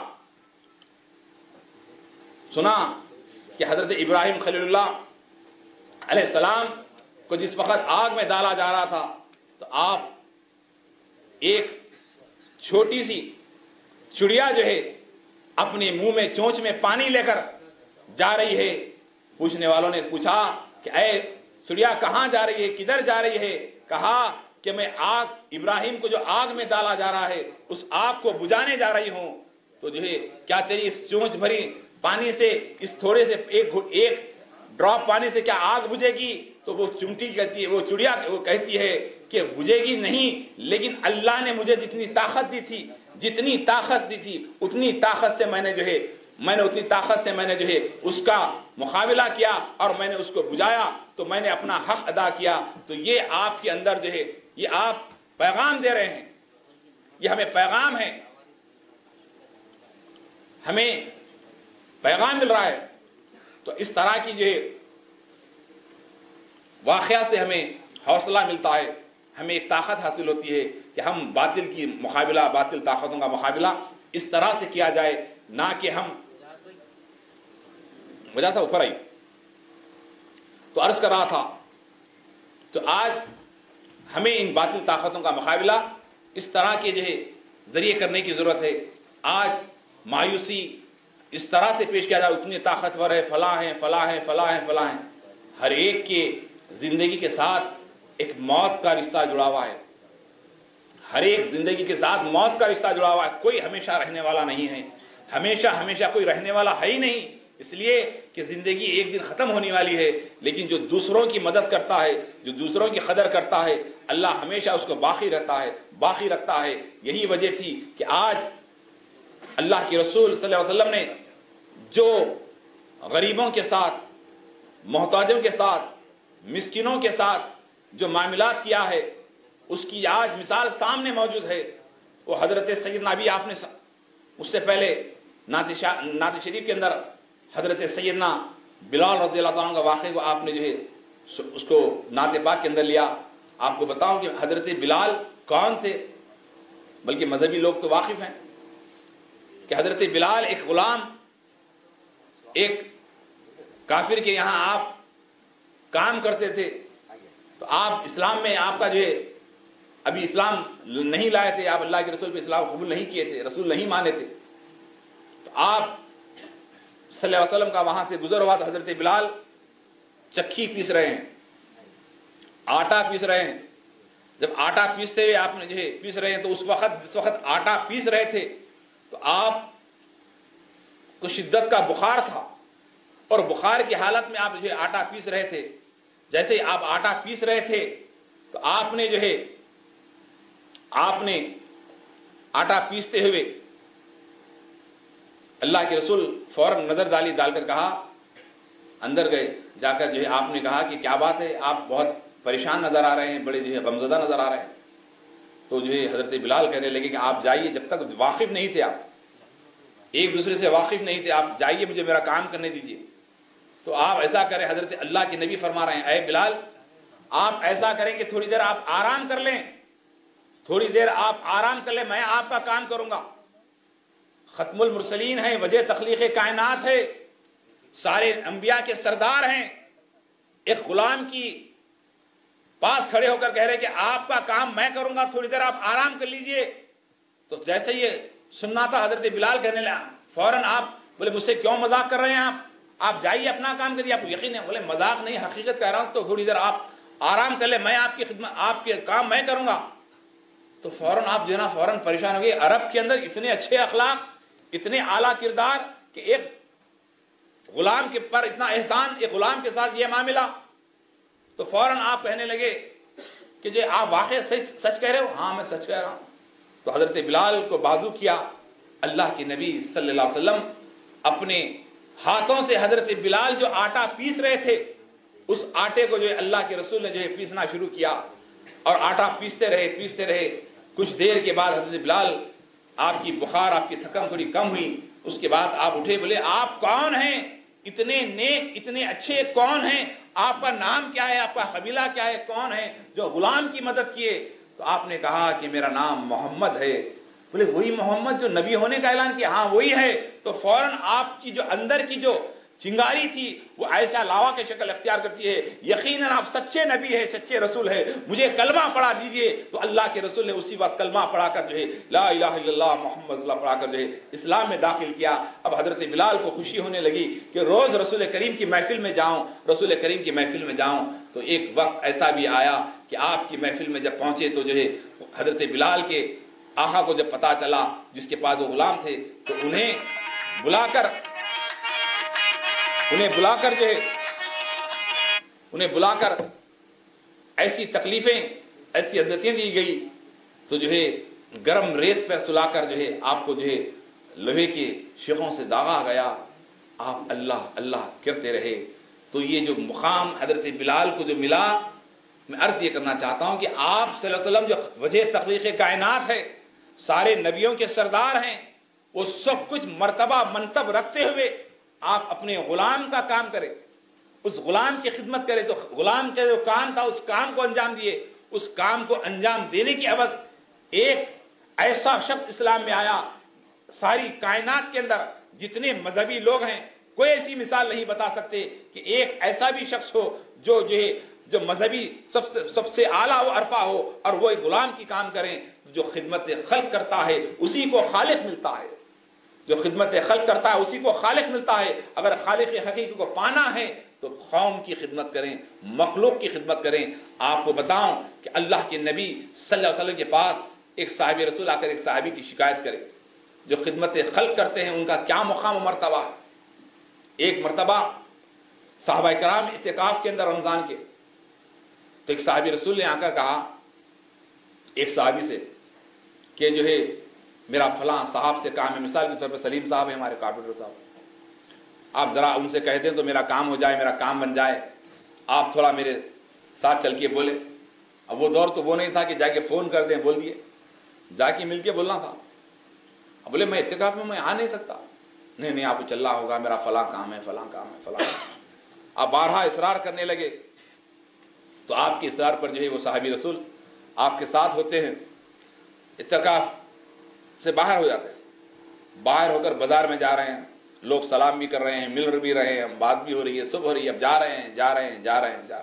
Speaker 2: سنا کہ حضرت ابراہیم خلیل اللہ علیہ السلام کو جس وقت آگ میں ڈالا جا رہا تھا تو آپ ایک چھوٹی سی چڑیا جو ہے اپنے منہ میں چونچ میں پانی لے کر جا رہی ہے. پوچھنے والوں نے پوچھا کہ اے چڑیا کہاں جا رہی ہے، کدھر جا رہی ہے؟ کہا کہ میں ابراہیم کو جو آگ میں ڈالا جا رہا ہے اس آگ کو بجھانے جا رہی ہوں. تو جو ہے کیا تیری اس چونچ بھری پانی سے، اس تھوڑے سے ایک ڈراپ پانی سے کیا آگ بجھے گی؟ تو وہ چمٹی کہتی ہے، وہ چڑیا وہ کہتی ہے کہ بجھے گی نہیں، لیکن اللہ نے مجھے جتنی طاقت دی تھی اتنی طاقت سے میں نے جو ہے اس کا مقابلہ کیا اور میں نے اس کو بجھایا، تو میں نے اپنا حق ادا کیا. تو یہ آپ کے اندر جو ہے یہ آپ پیغام دے رہے ہیں، یہ ہمیں پیغام ہے، ہمیں پیغام مل رہا ہے. تو اس طرح کی جو واقعہ سے ہمیں حوصلہ ملتا ہے، ہمیں ایک طاقت حاصل ہوتی ہے کہ ہم باطل طاقتوں کا مقابلہ اس طرح سے کیا جائے، نہ کہ ہم وجہ سے اوپر آئی. تو عرض کر رہا تھا تو آج ہمیں ان باطل طاقتوں کا مقابلہ اس طرح کے جو ہے ذریعے کرنے کی ضرورت ہے. آج مایوسی اس طرح سے پیش کیا جائے، اتنے طاقتور ہے، فلاں ہیں. ہر ایک کے زندگی کے ساتھ ایک موت کا رشتہ جڑا ہوا ہے، ہر ایک زندگی کے ساتھ موت کا رشتہ جڑا ہوا ہے. کوئی ہمیشہ رہنے والا نہیں ہے، ہمیشہ کوئی رہنے والا ہے ہی نہیں، اس لیے کہ زندگی ایک دن ختم ہونے والی ہے. لیکن جو دوسروں کی مدد کرتا ہے، جو دوسروں کی قدر کرتا ہے، اللہ ہمیشہ اس کو باقی رکھتا ہے. یہی وجہ تھی کہ آج اللہ کے رسول صلی اللہ علیہ وسلم نے جو غریبوں کے ساتھ، محتاجوں کے ساتھ، مسکینوں کے ساتھ جو معاملات کیا ہے، اس کی آج مثال سامنے موجود ہے. وہ حضرت سیدنا ابھی آپ نے اس سے پہلے نعت شریف کے اندر حضرت سیدنا بلال رضی اللہ عنہ کا واقعے کو آپ نے جو ہے اس کو نعت پاک کے اندر لیا. آپ کو بتاؤں کہ حضرت بلال کون تھے، بلکہ مذہبی لوگ تو واقف ہیں کہ حضرت بلال ایک غلام، ایک کافر کے یہاں آپ کام کرتے تھے. تو آپ اسلام میں آپ کا جو ہے ابھی اسلام نہیں لائے تھے، آپ اللہ کے رسول پہ اسلام قبول نہیں کیے تھے، رسول نہیں مانے تھے. تو آپ صلی اللہ علیہ وسلم کا وہاں سے گزر ہوا تو حضرت بلال چکی پیس رہے ہیں، آٹا پیس رہے ہیں. جب آٹا پیستے ہوئے آپ نے جو ہے پیس رہے ہیں تو جس وقت آٹا پیس رہے تھے تو آپ کو شدت کا بخار تھا، اور بخار کی حالت میں آپ جو ہے آٹا پیس رہے تھے. جیسے ہی آپ آٹا پیس رہے تھے تو آپ نے جو ہے آٹا پیستے ہوئے اللہ کے رسول فوراً نظر ڈال کر کہا، اندر گئے، جا کر جو ہے آپ نے کہا کہ کیا بات ہے، آپ بہت پریشان نظر آ رہے ہیں، بڑے جو ہے غمزدہ نظر آ رہے ہیں. تو جو ہے حضرت بلال کہنے لگے کہ آپ جائیے، جب تک واقف نہیں تھے، آپ ایک دوسرے سے واقف نہیں تھے، آپ جائیے، مجھے میرا کام کرنے دیجیے. تو آپ ایسا کریں، حضرت اللہ کے نبی فرما رہے ہیں، اے بلال آپ ایسا کریں کہ تھوڑی دیر آپ آرام کر لیں، میں آپ کا کام کروں گا. ختم المرسلین ہے، وجہ تخلیق کائنات ہے، سارے انبیاء کے سردار ہیں، ایک غلام کی پاس کھڑے ہو کر کہہ رہے کہ آپ کا کام میں کروں گا، تھوڑی دیر آپ آرام کر لیجئے. تو جیسے یہ سننا تھا حضرت بلال کہنے لگا، فوراً آپ بولے مجھ سے کیوں مذاق کر رہے ہیں، آپ جائیے اپنا کام کریے. آپ کو یقین ہے؟ بولے مذاق نہیں، حقیقت کہہ رہا ہوں، تو تھوڑی دیر آپ آرام کر لیں، میں آپ کی خدمت، آپ کے کام میں کروں گا. تو فوراً آپ جو ہے نا فوراً پریشان ہو گئے. عرب کے اندر اتنے اچھے اخلاق, اتنے اعلیٰ کردار کہ ایک غلام کے پر اتنا احسان, ایک غلام کے ساتھ یہ معاملہ. تو فوراً آپ کہنے لگے کہ جی آپ واقعی سچ کہہ رہے ہو؟ ہاں میں سچ کہہ رہا ہوں. تو حضرت بلال کو بازو کیا. اللہ کے نبی صلی اللہ علیہ وسلم اپنے ہاتھوں سے حضرت بلال جو آٹا پیس رہے تھے, اس آٹے کو جو ہے اللہ کے رسول نے جو ہے پیسنا شروع کیا, اور آٹا پیستے رہے. کچھ دیر کے بعد حضرت بلال, آپ کی بخار, آپ کی تھکن تھوڑی کم ہوئی. اس کے بعد آپ اٹھے, بولے آپ کون ہیں؟ اتنے نیک, اتنے اچھے کون ہیں؟ آپ کا نام کیا ہے؟ آپ کا قبیلہ کیا ہے؟ کون ہے جو غلام کی مدد کیے؟ تو آپ نے کہا کہ میرا نام محمد ہے. بولے وہی محمد جو نبی ہونے کا اعلان کیا؟ ہاں وہی ہے. تو فوراً آپ کی جو اندر کی جو چنگاری تھی وہ ایسا لاوا کی شکل اختیار کرتی ہے, یقیناً آپ سچے نبی ہے, سچے رسول ہے, مجھے کلمہ پڑھا دیجئے. تو اللہ کے رسول نے اسی وقت کلمہ پڑھا کر جو ہے لا الہ الا اللہ محمد رسول اللہ پڑھا کر جو ہے اسلام میں داخل کیا. اب حضرت بلال کو خوشی ہونے لگی کہ روز رسول کریم کی محفل میں جاؤں, رسول کریم کی محفل میں جاؤں. تو ایک وقت ایسا بھی آیا کہ آپ کی محفل میں جب پہنچے تو جو ہے حضرت بلال کے آقا کو جب پتا چلا, جس کے پاس وہ غلام تھے, تو انہیں بلا کر ایسی تکلیفیں, ایسی اذیتیں دی گئی. تو جو ہے گرم ریت پر سلا کر جو ہے آپ کو جو ہے لوہے کے شیخوں سے داغا گیا. آپ اللہ اللہ کرتے رہے. تو یہ جو مقام حضرت بلال کو جو ملا, میں عرض یہ کرنا چاہتا ہوں کہ آپ صلی اللہ علیہ وسلم جو وجہ تخلیق کائنات ہے, سارے نبیوں کے سردار ہیں, وہ سب کچھ مرتبہ منصب رکھتے ہوئے آپ اپنے غلام کا کام کرے, اس غلام کی خدمت کرے. تو غلام کا جو کام تھا اس کام کو انجام دیے. اس کام کو انجام دینے کی عوض ایک ایسا شخص اسلام میں آیا. ساری کائنات کے اندر جتنے مذہبی لوگ ہیں, کوئی ایسی مثال نہیں بتا سکتے کہ ایک ایسا بھی شخص ہو جو مذہبی سب سے اعلیٰ و عرفہ ہو, اور وہ ایک غلام کی کام کریں. جو خدمت خلق کرتا ہے اسی کو خالق ملتا ہے. جو خدمت خلق کرتا ہے اسی کو خالق ملتا ہے. اگر خالق حقیقی کو پانا ہے تو قوم کی خدمت کریں, مخلوق کی خدمت کریں. آپ کو بتاؤں کہ اللہ کے نبی صلی اللہ علیہ وسلم کے پاس ایک صحابی رسول آ کر ایک صحابی کی شکایت کرے. جو خدمت خلق کرتے ہیں ان کا کیا مقام و مرتبہ ہے. ایک مرتبہ صحابہ کرام اعتکاف کے اندر رمضان کے, تو ایک صحابی رسول نے آ کر کہا ایک صحابی سے کہ جو ہے میرا فلاں صاحب سے کام ہے. مثال کے طور پر سلیم صاحب ہیں ہمارے کارپوریٹر صاحب, آپ ذرا ان سے کہہ دیں تو میرا کام ہو جائے, میرا کام بن جائے. آپ تھوڑا میرے ساتھ چل کے بولے. اب وہ دور تو وہ نہیں تھا کہ جا کے فون کر دیں, بول دیے, جا کے مل کے بولنا تھا. اب بولے میں اعتکاف میں آ نہیں سکتا. نہیں آپ کو چلنا ہوگا, میرا فلاں کام ہے, فلاں کام ہے, فلاں. آپ بارہا اصرار کرنے لگے. تو آپ کے اصرار پر جو ہے وہ صحابی رسول آپ کے ساتھ ہوتے ہیں, اعتکاف سے باہر ہو جاتے ہیں. باہر ہو کر بازار میں جا رہے ہیں, لوگ سلام بھی کر رہے ہیں, مل بھی رہے ہیں, بات بھی ہو رہی ہے, صبح ہو رہی ہے. اب جا رہے ہیں.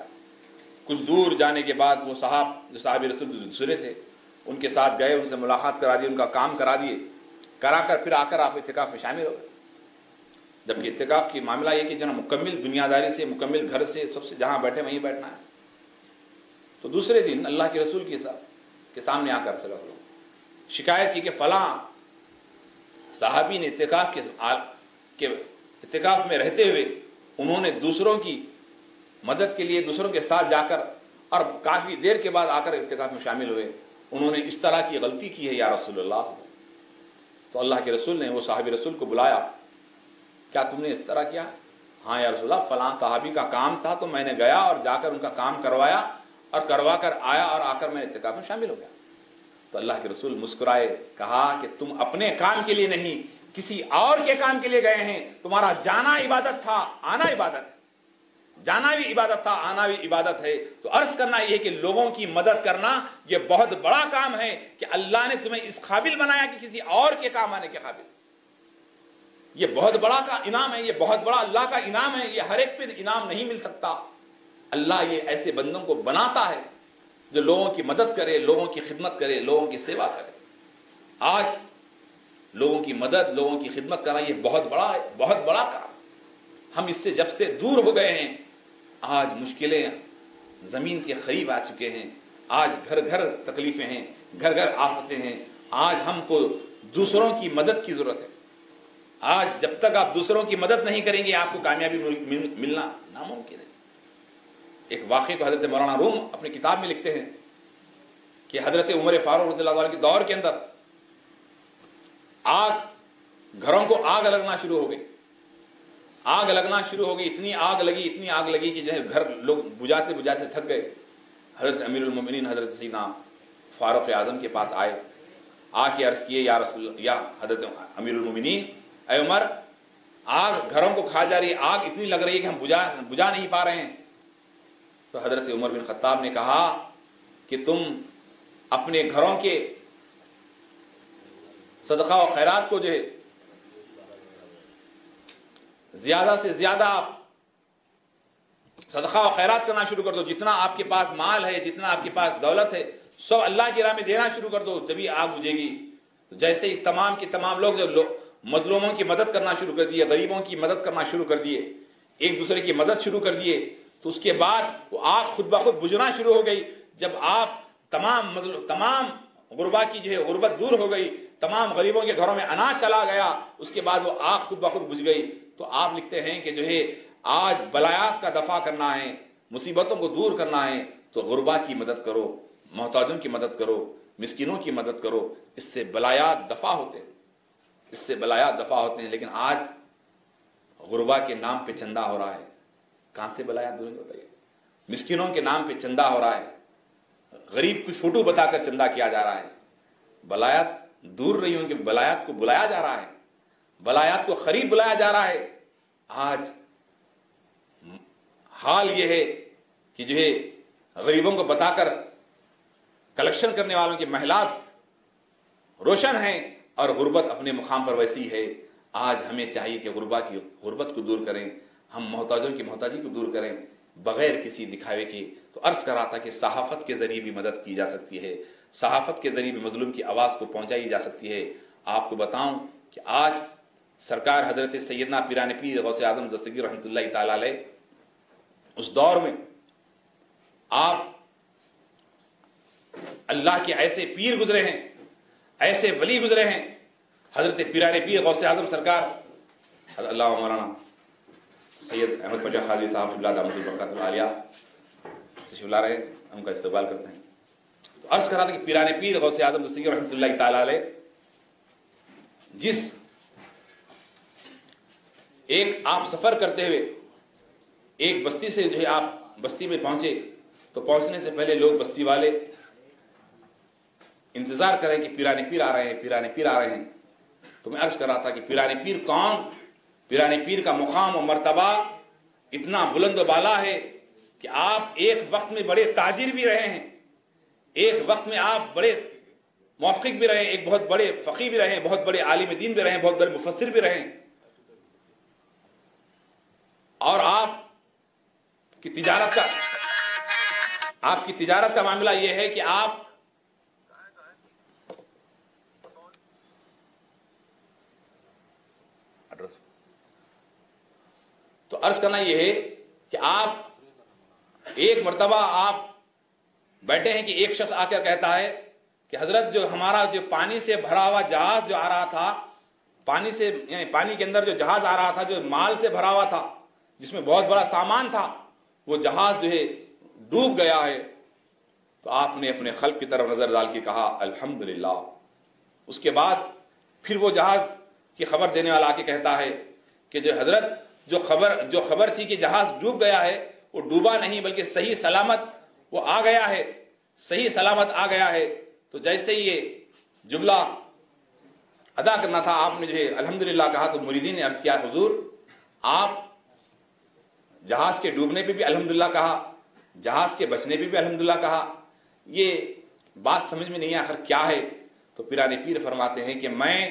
Speaker 2: کچھ دور جانے کے بعد وہ صاحب جو صحابی رسول دوسرے تھے ان کے ساتھ گئے, ان سے ملاقات کرا دی, ان کا کام کرا دیے. کرا کر پھر آ کر آپ اعتکاف میں شامل ہو گئے. جبکہ اعتکاف کی معاملہ یہ کہ جناب مکمل دنیا داری سے, مکمل گھر سے, سب سے جہاں بیٹھے وہیں بیٹھنا ہے. تو دوسرے دن اللہ کے رسول کے سامنے آ کر صلی اللہ علیہ وسلم شکایت کی کہ فلاں صحابی نے اعتکاف میں رہتے ہوئے انہوں نے دوسروں کی مدد کے لیے دوسروں کے ساتھ جا کر اور کافی دیر کے بعد آ کر اعتکاف میں شامل ہوئے, انہوں نے اس طرح کی غلطی کی ہے یا رسول اللہ. تو اللہ کے رسول نے وہ صحابی رسول کو بلایا, کیا تم نے اس طرح کیا؟ ہاں یا رسول اللہ, فلاں صحابی کا کام تھا تو میں نے گیا اور جا کر ان کا کام کروایا, اور کروا کر آیا اور آ کر میں اعتکاف میں شامل ہو گیا. تو اللہ کے رسول مسکرائے, کہا کہ تم اپنے کام کے لیے نہیں کسی اور کے کام کے لیے گئے ہیں. تمہارا جانا عبادت تھا, آنا عبادت ہے. جانا بھی عبادت تھا, آنا بھی عبادت ہے. تو عرض کرنا یہ کہ لوگوں کی مدد کرنا یہ بہت بڑا کام ہے کہ اللہ نے تمہیں اس قابل بنایا کہ کسی اور کے کام آنے کے قابل. یہ بہت بڑا کا انعام ہے, یہ بہت بڑا اللہ کا انعام ہے. یہ ہر ایک پہ انعام نہیں مل سکتا. اللہ یہ ایسے بندوں کو بناتا ہے جو لوگوں کی مدد کرے, لوگوں کی خدمت کرے, لوگوں کی سیوا کرے. آج لوگوں کی مدد, لوگوں کی خدمت کرنا یہ بہت بڑا ہے, بہت بڑا کام. ہم اس سے جب سے دور ہو گئے ہیں, آج مشکلیں زمین کے قریب آ چکے ہیں. آج گھر گھر تکلیفیں ہیں. گھر گھر آفتیں ہیں. آج ہم کو دوسروں کی مدد کی ضرورت ہے. آج جب تک آپ دوسروں کی مدد نہیں کریں گے آپ کو کامیابی ملنا ناممکن ہے. ایک واقعے کو حضرت مولانا روم اپنی کتاب میں لکھتے ہیں کہ حضرت عمر فاروق رضی اللہ عنہ کے دور کے اندر گھروں کو آگ لگنا شروع ہو گئی. آگ لگنا شروع ہو گئی. اتنی آگ لگی کہ جو ہے گھر لوگ بجھاتے بجھاتے تھک گئے. حضرت امیر المومنین حضرت سیدنا فاروق اعظم کے پاس آئے. آ کے عرض کیے یا رسول اللہ، یا حضرت امیر المومنین، اے عمر، آگ گھروں کو کھا جا رہی ہے، آگ اتنی لگ رہی ہے کہ ہم بجھا نہیں پا رہے ہیں. تو حضرت عمر بن خطاب نے کہا کہ تم اپنے گھروں کے صدقہ و خیرات کو جو ہے زیادہ سے زیادہ آپ صدقہ و خیرات کرنا شروع کر دو. جتنا آپ کے پاس مال ہے، جتنا آپ کے پاس دولت ہے، سب اللہ کی راہ میں دینا شروع کر دو، جبھی آگ بجھے گی. جیسے ہی تمام کے تمام لوگ جو مظلوموں کی مدد کرنا شروع کر دیے، غریبوں کی مدد کرنا شروع کر دیے، ایک دوسرے کی مدد شروع کر دیے، تو اس کے بعد وہ آگ خود بخود بجھنا شروع ہو گئی. جب آپ تمام غربا کی جو ہے غربت دور ہو گئی، تمام غریبوں کے گھروں میں اناج چلا گیا، اس کے بعد وہ آگ خود بخود بجھ گئی. تو آپ لکھتے ہیں کہ جو ہے آج بلایات کا دفع کرنا ہے، مصیبتوں کو دور کرنا ہے تو غربا کی مدد کرو، محتاجوں کی مدد کرو، مسکینوں کی مدد کرو. اس سے بلایات دفع ہوتے ہیں. لیکن آج غربا کے نام پہ چندہ ہو رہا ہے. کہاں سے بلایات دور ہوتا ہے؟ مسکینوں کے نام پہ چندہ ہو رہا ہے، غریب کی فوٹو بتا کر چندہ کیا جا رہا ہے. بلایات دور نہیں ہوں گے، بلایات کو بلایا جا رہا ہے، بلایات کو قریب بلایا جا رہا ہے. آج حال یہ ہے کہ جو ہے غریبوں کو بتا کر کلیکشن کرنے والوں کے محلات روشن ہیں اور غربت اپنے مقام پر ویسی ہے. آج ہمیں چاہیے کہ غربت کو دور کریں، ہم محتاجوں کی محتاجی کو دور کریں بغیر کسی دکھاوے کے. تو عرض کر رہا تھا کہ صحافت کے ذریعے بھی مدد کی جا سکتی ہے، صحافت کے ذریعے بھی مظلوم کی آواز کو پہنچائی جا سکتی ہے. آپ کو بتاؤں کہ آج سرکار حضرت سیدنا پیران پیر غوث اعظم دستگیر رحمۃ اللہ تعالی علیہ اس دور میں آپ اللہ کے ایسے پیر گزرے ہیں، ایسے ولی گزرے ہیں. حضرت پیران پیر غوث اعظم سرکار حضرت اللہ مولانا سید احمد پشا خالدی صاحب قبلہ دامت البرکاتہ العالیہ تشریف لا رہے ہیں، ہم کا استقبال کرتے ہیں. تو عرض کر رہا تھا کہ پیران پیر غوث اعظم دستگیر رحمۃ اللہ تعالی علیہ جس ایک آپ سفر کرتے ہوئے ایک بستی سے جو ہے آپ بستی میں پہنچے، تو پہنچنے سے پہلے لوگ بستی والے انتظار کریں کہ پیران پیر آ رہے ہیں، پیران پیر آ رہے ہیں. تو میں عرض کر رہا تھا کہ پیران پیر کون؟ پیران پیر کا مقام و مرتبہ اتنا بلند و بالا ہے کہ آپ ایک وقت میں بڑے تاجر بھی رہے ہیں، ایک وقت میں آپ بڑے موفق بھی رہے ہیں، ایک بہت بڑے فقیہ بھی رہے ہیں، بہت بڑے عالم دین بھی رہے ہیں، بہت بڑے مفسر بھی رہے ہیں. اور آپ کی تجارت کا معاملہ یہ ہے کہ آپ تو عرض کرنا یہ ہے کہ آپ ایک مرتبہ آپ بیٹھے ہیں کہ ایک شخص آ کر کہتا ہے کہ حضرت جو ہمارا جو پانی سے بھرا ہوا جہاز جو آ رہا تھا، پانی سے یعنی پانی کے اندر جو جہاز آ رہا تھا جو مال سے بھرا ہوا تھا، جس میں بہت بڑا سامان تھا، وہ جہاز جو ہے ڈوب گیا ہے. تو آپ نے اپنے خلق کی طرف نظر ڈال کے کہا الحمدللہ. اس کے بعد پھر وہ جہاز کی خبر دینے والا آ کے کہتا ہے کہ جو حضرت جو خبر تھی کہ جہاز ڈوب گیا ہے، وہ ڈوبا نہیں بلکہ صحیح سلامت وہ آ گیا ہے، صحیح سلامت آ گیا ہے. تو جیسے ہی یہ جملہ ادا کرنا تھا آپ نے جو ہے الحمدللہ کہا، تو مریدین نے عرض کیا حضور آپ جہاز کے ڈوبنے پہ بھی الحمدللہ کہا، جہاز کے بچنے پہ بھی الحمدللہ کہا، یہ بات سمجھ میں نہیں آخر کیا ہے. تو پیران پیر فرماتے ہیں کہ میں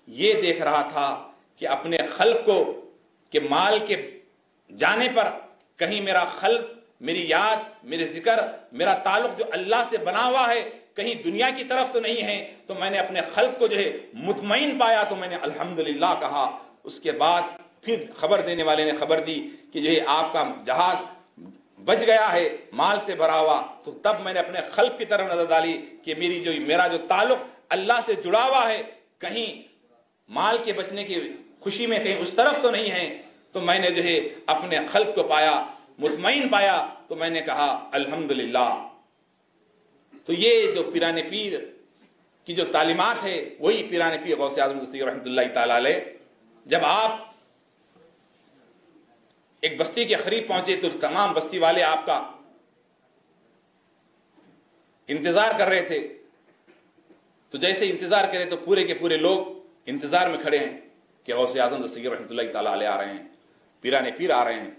Speaker 2: یہ دیکھ رہا تھا کہ اپنے خلق کو کہ مال کے جانے پر کہیں میرا خلق، میری یاد، میرے ذکر، میرا تعلق جو اللہ سے بنا ہوا ہے کہیں دنیا کی طرف تو نہیں ہے. تو میں نے اپنے خلق کو جو ہے مطمئن پایا تو میں نے الحمدللہ کہا. اس کے بعد پھر خبر دینے والے نے خبر دی کہ جو ہے آپ کا جہاز بچ گیا ہے مال سے بھرا ہوا، تو تب میں نے اپنے قلب کی طرف نظر ڈالی کہ میرا جو تعلق اللہ سے جڑا ہوا ہے کہیں مال کے بچنے کی خوشی میں کہیں اس طرف تو نہیں ہے. تو میں نے جو ہے اپنے قلب کو پایا، مطمئن پایا، تو میں نے کہا الحمدللہ. تو یہ جو پیران پیر کی جو تعلیمات ہے وہی پیران پیر غوث اعظم دستگیر رحمۃ اللہ تعالی علیہ. جب آپ ایک بستی کے قریب پہنچے تو تمام بستی والے آپ کا انتظار کر رہے تھے. تو جیسے انتظار کرے تو پورے کے پورے لوگ انتظار میں کھڑے ہیں کہ غوث اعظم دستگیر رحمۃ اللہ تعالی علیہ آ رہے ہیں، پیران پیر آ رہے ہیں.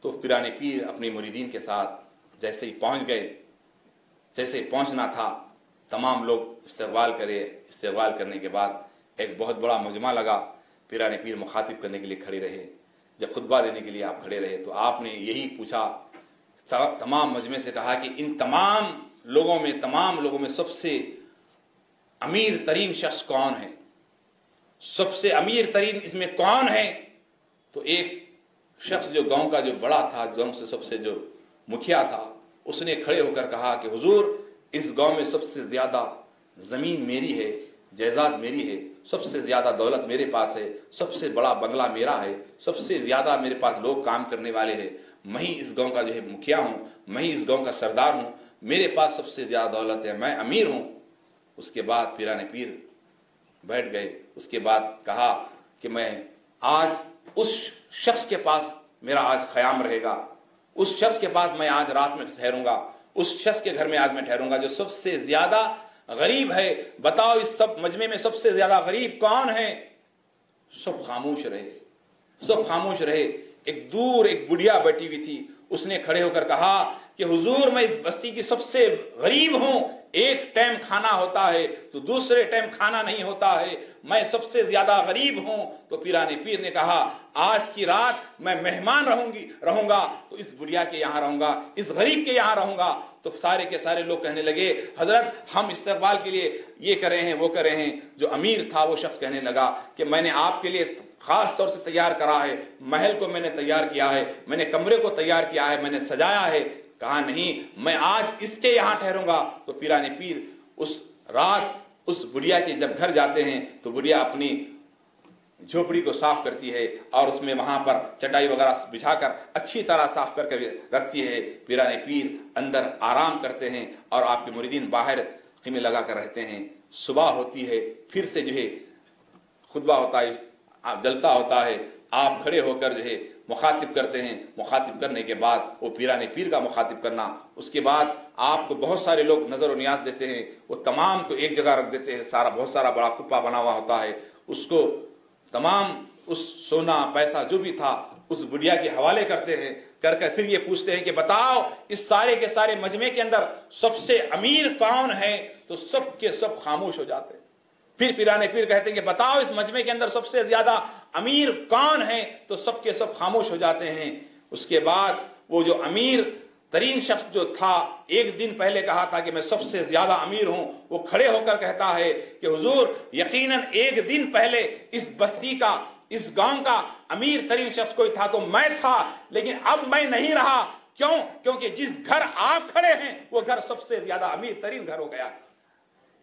Speaker 2: تو پیران پیر اپنے مریدین کے ساتھ جیسے ہی پہنچ گئے، جیسے ہی پہنچنا تھا تمام لوگ استقبال کرنے کے بعد ایک بہت بڑا مجمع لگا. پیران پیر مخاطب کرنے کے لیے کھڑے رہے. جب خطبہ دینے کے لیے آپ کھڑے رہے تو آپ نے یہی پوچھا، تمام مجمع سے کہا کہ ان تمام لوگوں میں سب سے امیر ترین شخص کون ہے؟ سب سے امیر ترین اس میں کون ہے؟ تو ایک شخص جو گاؤں کا جو بڑا تھا، گاؤں سے سب سے جو مکھیا تھا، اس نے کھڑے ہو کر کہا کہ حضور اس گاؤں میں سب سے زیادہ زمین میری ہے، جائیداد میری ہے، سب سے زیادہ دولت میرے پاس ہے، سب سے بڑا بنگلہ میرا ہے، سب سے زیادہ میرے پاس لوگ کام کرنے والے ہیں، میں ہی اس گاؤں کا جو ہے مکھیا ہوں، میں ہی اس گاؤں کا سردار ہوں، میرے پاس سب سے زیادہ دولت ہے، میں امیر ہوں. اس کے بعد پیران پیر بیٹھ گئے. اس کے بعد کہا کہ میں آج اس شخص کے پاس میرا آج قیام رہے گا، اس شخص کے پاس میں آج رات میں ٹھہروں گا، اس شخص کے گھر میں آج میں ٹھہروں گا جو سب سے زیادہ غریب ہے. بتاؤ اس سب مجمع میں سب سے زیادہ غریب کون ہے؟ سب خاموش رہے. ایک دور ایک بڑھیا بیٹھی ہوئی تھی، اس نے کھڑے ہو کر کہا کہ حضور میں اس بستی کی سب سے غریب ہوں، ایک ٹائم کھانا ہوتا ہے تو دوسرے ٹائم کھانا نہیں ہوتا ہے، میں سب سے زیادہ غریب ہوں. تو پیران پیر نے کہا آج کی رات میں مہمان رہوں گا تو اس بڑھیا کے یہاں رہوں گا، اس غریب کے یہاں رہوں گا. تو سارے کے سارے لوگ کہنے لگے حضرت ہم استقبال کے لیے یہ کر رہے ہیں وہ کر رہے ہیں. جو امیر تھا وہ شخص کہنے لگا کہ میں نے آپ کے لیے خاص طور سے تیار کرا ہے، محل کو میں نے تیار کیا ہے، میں نے کمرے کو تیار کیا ہے، میں نے سجایا ہے. کہا نہیں میں آج اس کے یہاں ٹھہروں گا. تو پیران پیر اس رات اس بڑھیا کے جب گھر جاتے ہیں تو بڑھیا اپنی جھوپڑی کو صاف کرتی ہے اور اس میں وہاں پر چٹائی وغیرہ بچھا کر اچھی طرح صاف کر کے رکھتی ہے. پیران پیر اندر آرام کرتے ہیں اور آپ کے مریدین باہر خیمے لگا کر رہتے ہیں. صبح ہوتی ہے، پھر سے جو ہے خطبہ ہوتا ہے، جلسہ ہوتا ہے، آپ کھڑے ہو کر جو ہے مخاطب کرتے ہیں. مخاطب کرنے کے بعد وہ پیران پیر کا مخاطب کرنا، اس کے بعد آپ کو بہت سارے لوگ نظر و نیاز دیتے ہیں، وہ تمام کو ایک جگہ رکھ دیتے ہیں. بہت سارا بڑا کپا بنا ہوا ہوتا ہے، اس کو تمام اس سونا پیسہ جو بھی تھا اس بڑھیا کے حوالے کرتے ہیں. کر پھر یہ پوچھتے ہیں کہ بتاؤ اس سارے کے سارے مجمع کے اندر سب سے امیر کون ہے؟ تو سب کے سب خاموش ہو جاتے ہیں. پھر پیران پیر کہتے ہیں کہ بتاؤ اس مجمع کے اندر سب سے زیادہ امیر کون ہے؟ تو سب کے سب خاموش ہو جاتے ہیں. اس کے بعد وہ جو امیر ترین شخص جو تھا، ایک دن پہلے کہا تھا کہ میں سب سے زیادہ امیر ہوں، وہ کھڑے ہو کر کہتا ہے کہ حضور یقیناً ایک دن پہلے اس بستی کا، اس گاؤں کا امیر ترین شخص کوئی تھا تو میں تھا، لیکن اب میں نہیں رہا. کیوں؟ کیونکہ جس گھر آپ کھڑے ہیں وہ گھر سب سے زیادہ امیر ترین گھر ہو گیا.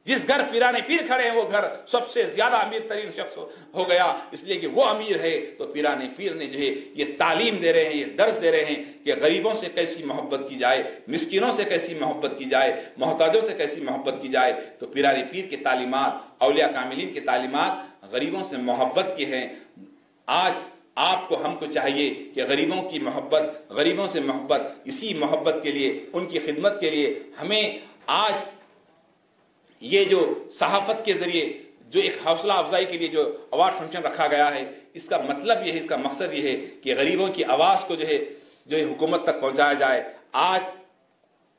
Speaker 2: جس گھر پیران پیر کھڑے ہیں وہ گھر سب سے زیادہ امیر ترین شخص ہو گیا، اس لیے کہ وہ امیر ہے. تو پیران پیر نے جو ہے یہ تعلیم دے رہے ہیں، یہ درس دے رہے ہیں کہ غریبوں سے کیسی محبت کی جائے، مسکینوں سے کیسی محبت کی جائے، محتاجوں سے کیسی محبت کی جائے. تو پیران پیر کی تعلیمات، اولیاء کاملین کی تعلیمات غریبوں سے محبت کی ہیں. آج آپ کو ہم کو چاہیے کہ غریبوں کی محبت، غریبوں سے محبت، اسی محبت کے لیے، ان کی خدمت کے لیے ہمیں آج یہ جو صحافت کے ذریعے جو ایک حوصلہ افزائی کے لیے جو ایوارڈ فنکشن رکھا گیا ہے، اس کا مطلب یہ ہے، اس کا مقصد یہ ہے کہ غریبوں کی آواز کو جو ہے حکومت تک پہنچایا جائے. آج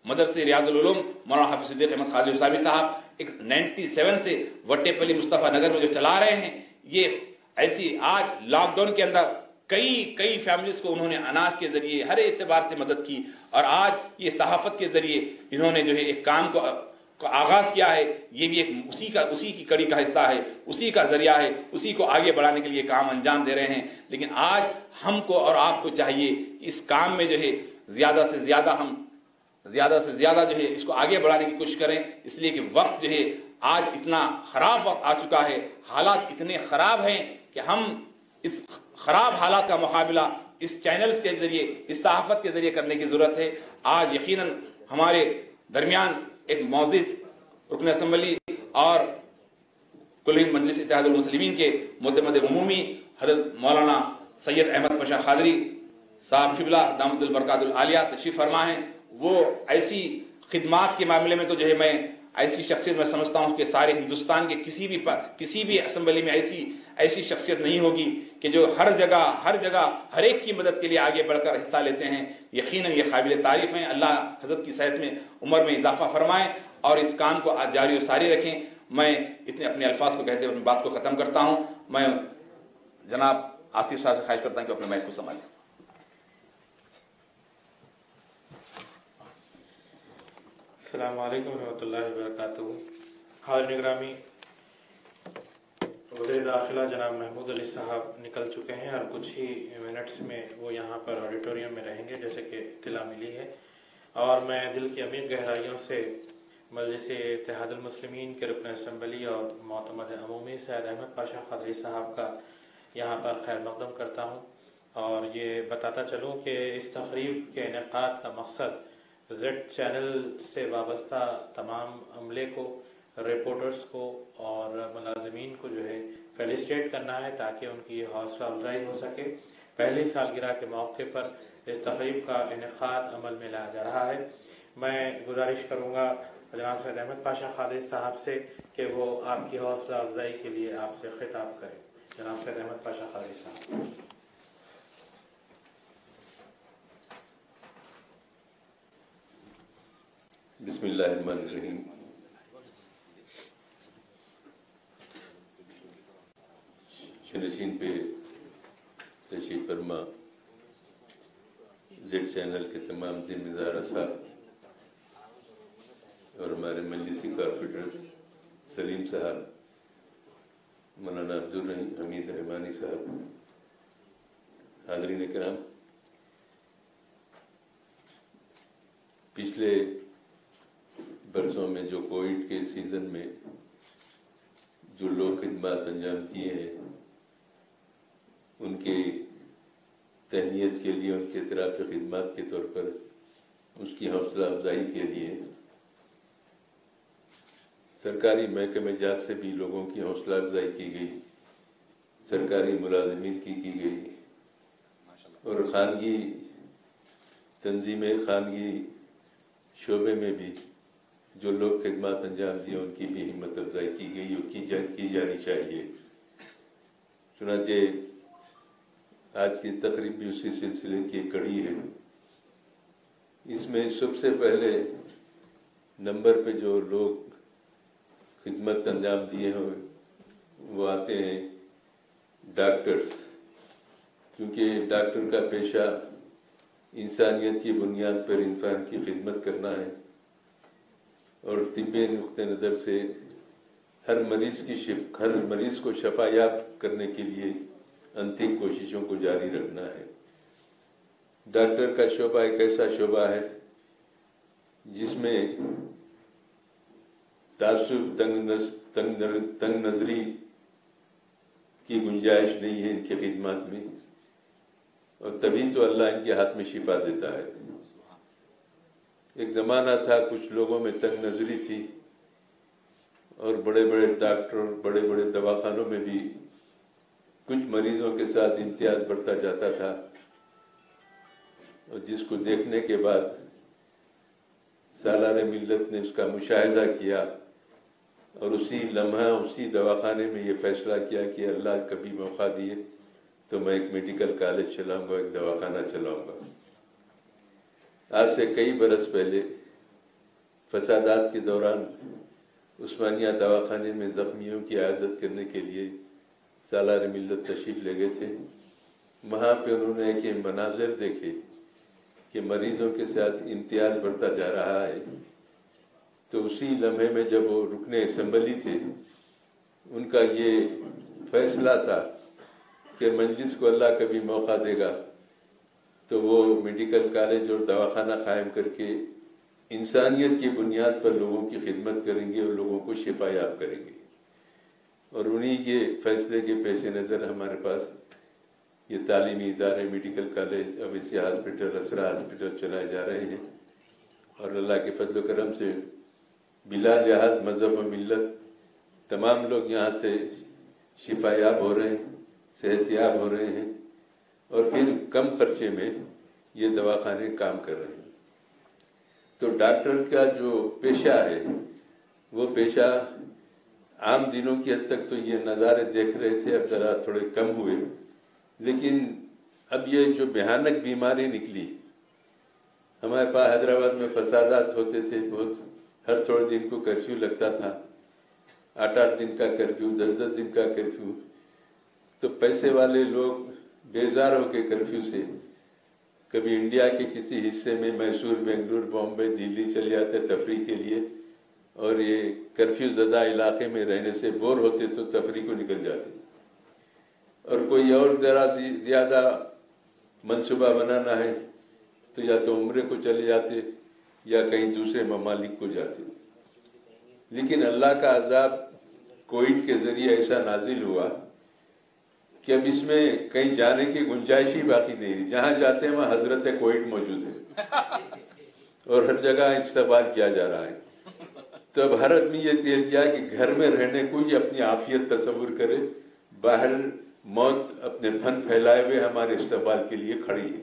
Speaker 2: مدرسے ریاض العلوم مولانا حافظ صدیق احمد خالد صاحبی صاحب ایک 97 سے وٹے پلی مصطفیٰ نگر میں جو چلا رہے ہیں، یہ ایسی آج لاک ڈاؤن کے اندر کئی فیملیز کو انہوں نے اناج کے ذریعے ہر اعتبار سے مدد کی، اور آج یہ صحافت کے ذریعے انہوں نے جو ہے ایک کام کو آغاز کیا ہے. یہ بھی ایک اسی کی کڑی کا حصہ ہے، اسی کا ذریعہ ہے، اسی کو آگے بڑھانے کے لیے کام انجام دے رہے ہیں. لیکن آج ہم کو اور آپ کو چاہیے کہ اس کام میں جو ہے زیادہ سے زیادہ جو ہے اس کو آگے بڑھانے کی کوشش کریں، اس لیے کہ وقت جو ہے آج اتنا خراب وقت آ چکا ہے، حالات اتنے خراب ہیں کہ ہم اس خراب حالات کا مقابلہ اس چینلز کے ذریعے، اس صحافت کے ذریعے کرنے کی ضرورت ہے۔ آج یقیناً ہمارے درمیان ایک معزز رکن اسمبلی اور کل ہند مجلس اتحاد المسلمین کے معتمد عمومی حضرت مولانا سید احمد پاشا قادری صاحب قبلہ دامت البرکات العالیہ تشریف فرما ہیں۔ وہ ایسی خدمات کے معاملے میں تو جو ہے میں ایسی شخصیت میں سمجھتا ہوں کہ سارے ہندوستان کے کسی بھی اسمبلی میں ایسی شخصیت نہیں ہوگی کہ جو ہر جگہ ہر ایک کی مدد کے لیے آگے بڑھ کر حصہ لیتے ہیں۔ یقیناً یہ قابل تعریف ہیں۔ اللہ حضرت کی صحت میں عمر میں اضافہ فرمائے اور اس کام کو جاری و ساری رکھیں۔ میں اتنے اپنے الفاظ کو کہتے ہوئے اپنی بات کو ختم کرتا ہوں۔ میں جناب آصف صاحب سے خواہش کرتا ہوں کہ اپنے مائک کو سنبھالیں۔
Speaker 1: السلام علیکم ورحمۃ اللہ وبرکاتہ۔ حاضرین گرامی، وزیر داخلہ جناب محمود علی صاحب نکل چکے ہیں اور کچھ ہی منٹس میں وہ یہاں پر آڈیٹوریم میں رہیں گے جیسے کہ اطلاع ملی ہے، اور میں دل کی عمیق گہرائیوں سے مجلس اتحاد المسلمین کے رکن اسمبلی اور معتمد عمومی سید احمد پاشا قادری صاحب کا یہاں پر خیر مقدم کرتا ہوں، اور یہ بتاتا چلوں کہ اس تقریب کے انعقاد کا مقصد زیڈ چینل سے وابستہ تمام عملے کو، رپورٹرز کو اور ملازمین کو جو ہے فیلسٹیٹ کرنا ہے تاکہ ان کی حوصلہ افزائی ہو سکے۔ پہلی سالگرہ کے موقع پر اس تقریب کا انعقاد عمل میں لایا جا رہا ہے۔ میں گزارش کروں گا جناب سید احمد پاشا قادری صاحب سے کہ وہ آپ کی حوصلہ افزائی کے لیے آپ سے خطاب کریں۔ جناب سید احمد پاشا قادری صاحب۔
Speaker 3: بسم اللہ الرحمن الرحیم۔ شنشین پہ تشریف فرما زیڈ چینل کے تمام ذمہ دار صاحب اور ہمارے مجلسی کارپوریٹرز سلیم صاحب، مولانا عبدالرحیم حمید رحمانی صاحب، حاضرین کرام، پچھلے برسوں میں جو کووڈ کے سیزن میں جو لوگ خدمات انجام دیے ہیں، ان کے تہنیت کے لیے، ان کے اعتراف خدمات کے طور پر، اس کی حوصلہ افزائی کے لیے سرکاری محکمہ جات سے بھی لوگوں کی حوصلہ افزائی کی گئی، سرکاری ملازمین کی گئی، اور خانگی تنظیمیں، خانگی شعبے میں بھی جو لوگ خدمات انجام دیے ان کی بھی ہمت افزائی کی گئی اور کی جانی چاہیے۔ چنانچہ آج کی تقریب بھی اسی سلسلے کی کڑی ہے۔ اس میں سب سے پہلے نمبر پہ جو لوگ خدمت انجام دیے ہیں وہ آتے ہیں ڈاکٹرز، کیونکہ ڈاکٹر کا پیشہ انسانیت کی بنیاد پر انسان کی خدمت کرنا ہے، اور طبی نقطہ نظر سے ہر مریض کو شفا یاب کرنے کے لیے انتھک کوششوں کو جاری رکھنا ہے۔ ڈاکٹر کا شعبہ ایک ایسا شعبہ ہے جس میں تعصب، تنگ نظری کی گنجائش نہیں ہے ان کی خدمات میں، اور تبھی تو اللہ ان کے ہاتھ میں شفا دیتا ہے۔ ایک زمانہ تھا کچھ لوگوں میں تنگ نظری تھی، اور بڑے بڑے ڈاکٹر، بڑے بڑے دواخانوں میں بھی کچھ مریضوں کے ساتھ امتیاز بڑھتا جاتا تھا، اور جس کو دیکھنے کے بعد سالار ملت نے اس کا مشاہدہ کیا، اور اسی لمحہ اسی دواخانے میں یہ فیصلہ کیا کہ اللہ کبھی موقع دیے تو میں ایک میڈیکل کالج چلاؤں گا، ایک دواخانہ چلاؤں گا۔ آج سے کئی برس پہلے فسادات کے دوران عثمانیہ دواخانے میں زخمیوں کی عیادت کرنے کے لیے سالار ملت تشریف لے گئے تھے۔ وہاں پہ انہوں نے ایک مناظر دیکھے کہ مریضوں کے ساتھ امتیاز بڑھتا جا رہا ہے، تو اسی لمحے میں جب وہ رکن اسمبلی تھے، ان کا یہ فیصلہ تھا کہ مجلس کو اللہ کبھی موقع دے گا تو وہ میڈیکل کالج اور دواخانہ قائم کر کے انسانیت کی بنیاد پر لوگوں کی خدمت کریں گے اور لوگوں کو شفا یاب کریں گے. اور انہی کے فیصلے کے پیش نظر ہمارے پاس یہ تعلیمی ادارے، میڈیکل کالج، اویسی ہاسپٹل، اسرا ہاسپٹل چلائے جا رہے ہیں. اور اللہ کے فضل و کرم سے بلا لحاظ مذہب و ملت تمام لوگ یہاں سے شفا یاب ہو رہے ہیں، صحت یاب ہو رہے ہیں، اور پھر کم خرچے میں یہ دواخانے کام کر رہے ہیں. تو ڈاکٹر کا جو پیشہ ہے وہ پیشہ عام دنوں کی حد تک تو یہ نظارے دیکھ رہے تھے، اب ذرا تھوڑے کم ہوئے، لیکن اب یہ جو بھیانک بیماری نکلی، ہمارے پاس حیدرآباد میں فسادات ہوتے تھے بہت، ہر تھوڑے دن کو کرفیو لگتا تھا، 8 دن کا کرفیو، 10 دن کا کرفیو. تو پیسے والے لوگ بیزار ہو کے کرفیو سے کبھی انڈیا کے کسی حصے میں میسور، بنگلور، بامبے، دلی چلے جاتے تفریح کے لیے، اور یہ کرفیو زدہ علاقے میں رہنے سے بور ہوتے تو تفریح کو نکل جاتے. اور کوئی اور زیادہ منصوبہ بنانا ہے تو یا تو عمرے کو چلے جاتے یا کہیں دوسرے ممالک کو جاتے. لیکن اللہ کا عذاب کووڈ کے ذریعے ایسا نازل ہوا کہ اب اس میں کہیں جانے کی گنجائش ہی باقی نہیں رہی. جہاں جاتے ہیں وہاں حضرت کووڈ موجود ہے اور ہر جگہ استقبال کیا جا رہا ہے. تو اب ہر آدمی یہ تیل کیا کہ گھر میں رہنے کو ہی اپنی عافیت تصور کرے، باہر موت اپنے پھن پھیلائے ہوئے ہمارے استقبال کے لیے کھڑی ہے.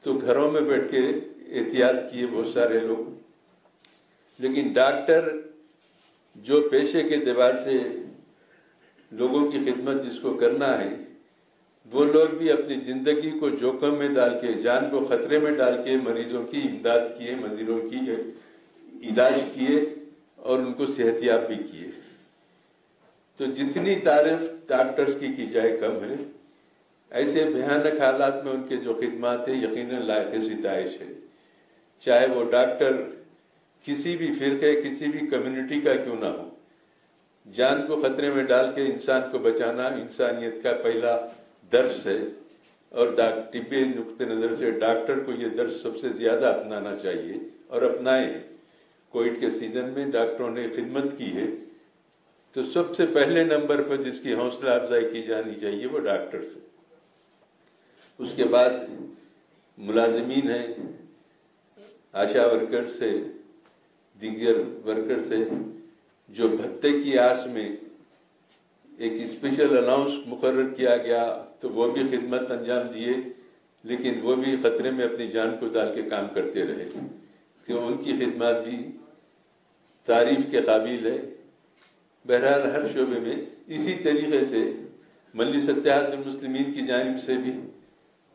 Speaker 3: تو گھروں میں بیٹھ کے احتیاط کیے بہت سارے لوگ. لیکن ڈاکٹر جو پیشے کے اعتبار سے لوگوں کی خدمت جس کو کرنا ہے، وہ لوگ بھی اپنی زندگی کو جوخم میں ڈال کے، جان کو خطرے میں ڈال کے مریضوں کی امداد کیے، مریضوں کی علاج کیے اور ان کو صحت یاب بھی کیے. تو جتنی تعریف ڈاکٹرز کی جائے کم ہے. ایسے بھیانک حالات میں ان کے جو خدمات ہیں یقیناً لائق ستائش ہے. چاہے وہ ڈاکٹر کسی بھی فرقے، کسی بھی کمیونٹی کا کیوں نہ ہو، جان کو خطرے میں ڈال کے انسان کو بچانا انسانیت کا پہلا درس ہے. اور طبی نقطۂ نظر سے ڈاکٹر کو یہ درس سب سے زیادہ اپنانا چاہیے اور اپنائے. کووڈ کے سیزن میں ڈاکٹروں نے خدمت کی ہے، تو سب سے پہلے نمبر پر جس کی حوصلہ افزائی کی جانی چاہیے وہ ڈاکٹرز ہیں. اس کے بعد ملازمین ہیں، آشا ورکر سے، دیگر ورکر سے، جو بھتے کی آس میں ایک اسپیشل الاؤنس مقرر کیا گیا تو وہ بھی خدمت انجام دیے، لیکن وہ بھی خطرے میں اپنی جان کو ڈال کے کام کرتے رہے. کہ ان کی خدمات بھی تعریف کے قابل ہے. بہرحال ہر شعبے میں اسی طریقے سے مجلس اتحاد المسلمین کی جانب سے بھی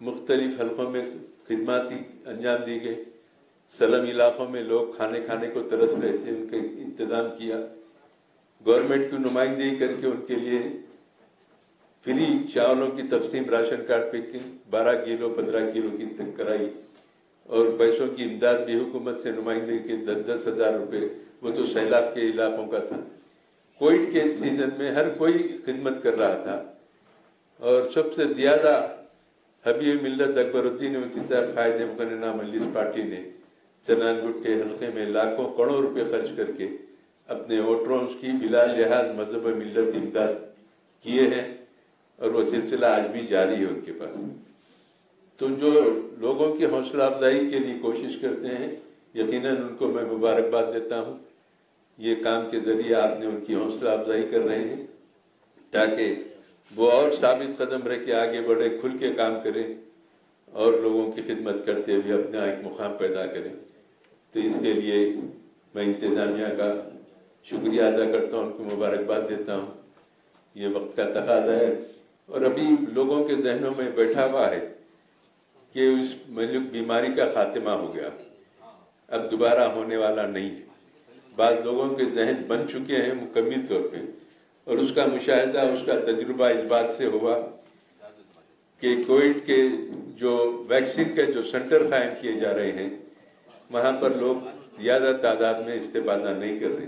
Speaker 3: مختلف حلقوں میں خدمات انجام دی گئے. سلم علاقوں میں لوگ کھانے کو ترس رہے تھے، ان کا انتظام کیا. گورنمنٹ کی نمائندگی کر کے ان کے لیے فری چاولوں کی تقسیم، راشن کارڈ پہ 12 کلو 15 کلو کی تک کرائی، اور پیسوں کی امداد بھی حکومت سے نمائندگی کے 10-10 ہزار روپے. وہ تو سیلاب کے علاقوں کا تھا. کووڈ کے سیزن میں ہر کوئی خدمت کر رہا تھا. اور سب سے زیادہ حبیب ملت اکبر الدین اویسی صاحب قائد مقننہ مجلس پارٹی نے چنان گٹ کے حلقے میں لاکھوں کروڑوں روپے خرچ کر کے اپنے ووٹروں کی بلا لحاظ مذہب و ملت امداد کیے ہیں، اور وہ سلسلہ آج بھی جاری ہے ان کے پاس. تو جو لوگوں کی حوصلہ افزائی کے لیے کوشش کرتے ہیں یقیناً ان کو میں مبارکباد دیتا ہوں. یہ کام کے ذریعے آپ نے ان کی حوصلہ افزائی کر رہے ہیں تاکہ وہ اور ثابت قدم رہ کے آگے بڑھے، کھل کے کام کریں اور لوگوں کی خدمت کرتے ہوئے اپنا ایک مقام پیدا کریں. تو اس کے لیے میں انتظامیہ کا شکریہ ادا کرتا ہوں، ان کو مبارکباد دیتا ہوں. یہ وقت کا تقاضا ہے، اور ابھی لوگوں کے ذہنوں میں بیٹھا ہوا ہے کہ اس ملک بیماری کا خاتمہ ہو گیا، اب دوبارہ ہونے والا نہیں ہے. بعض لوگوں کے ذہن بن چکے ہیں مکمل طور پہ، اور اس کا مشاہدہ، اس کا تجربہ اس بات سے ہوا کہ کووڈ کے جو ویکسین کے جو سینٹر قائم کیے جا رہے ہیں وہاں پر لوگ زیادہ تعداد میں استفادہ نہیں کر رہے.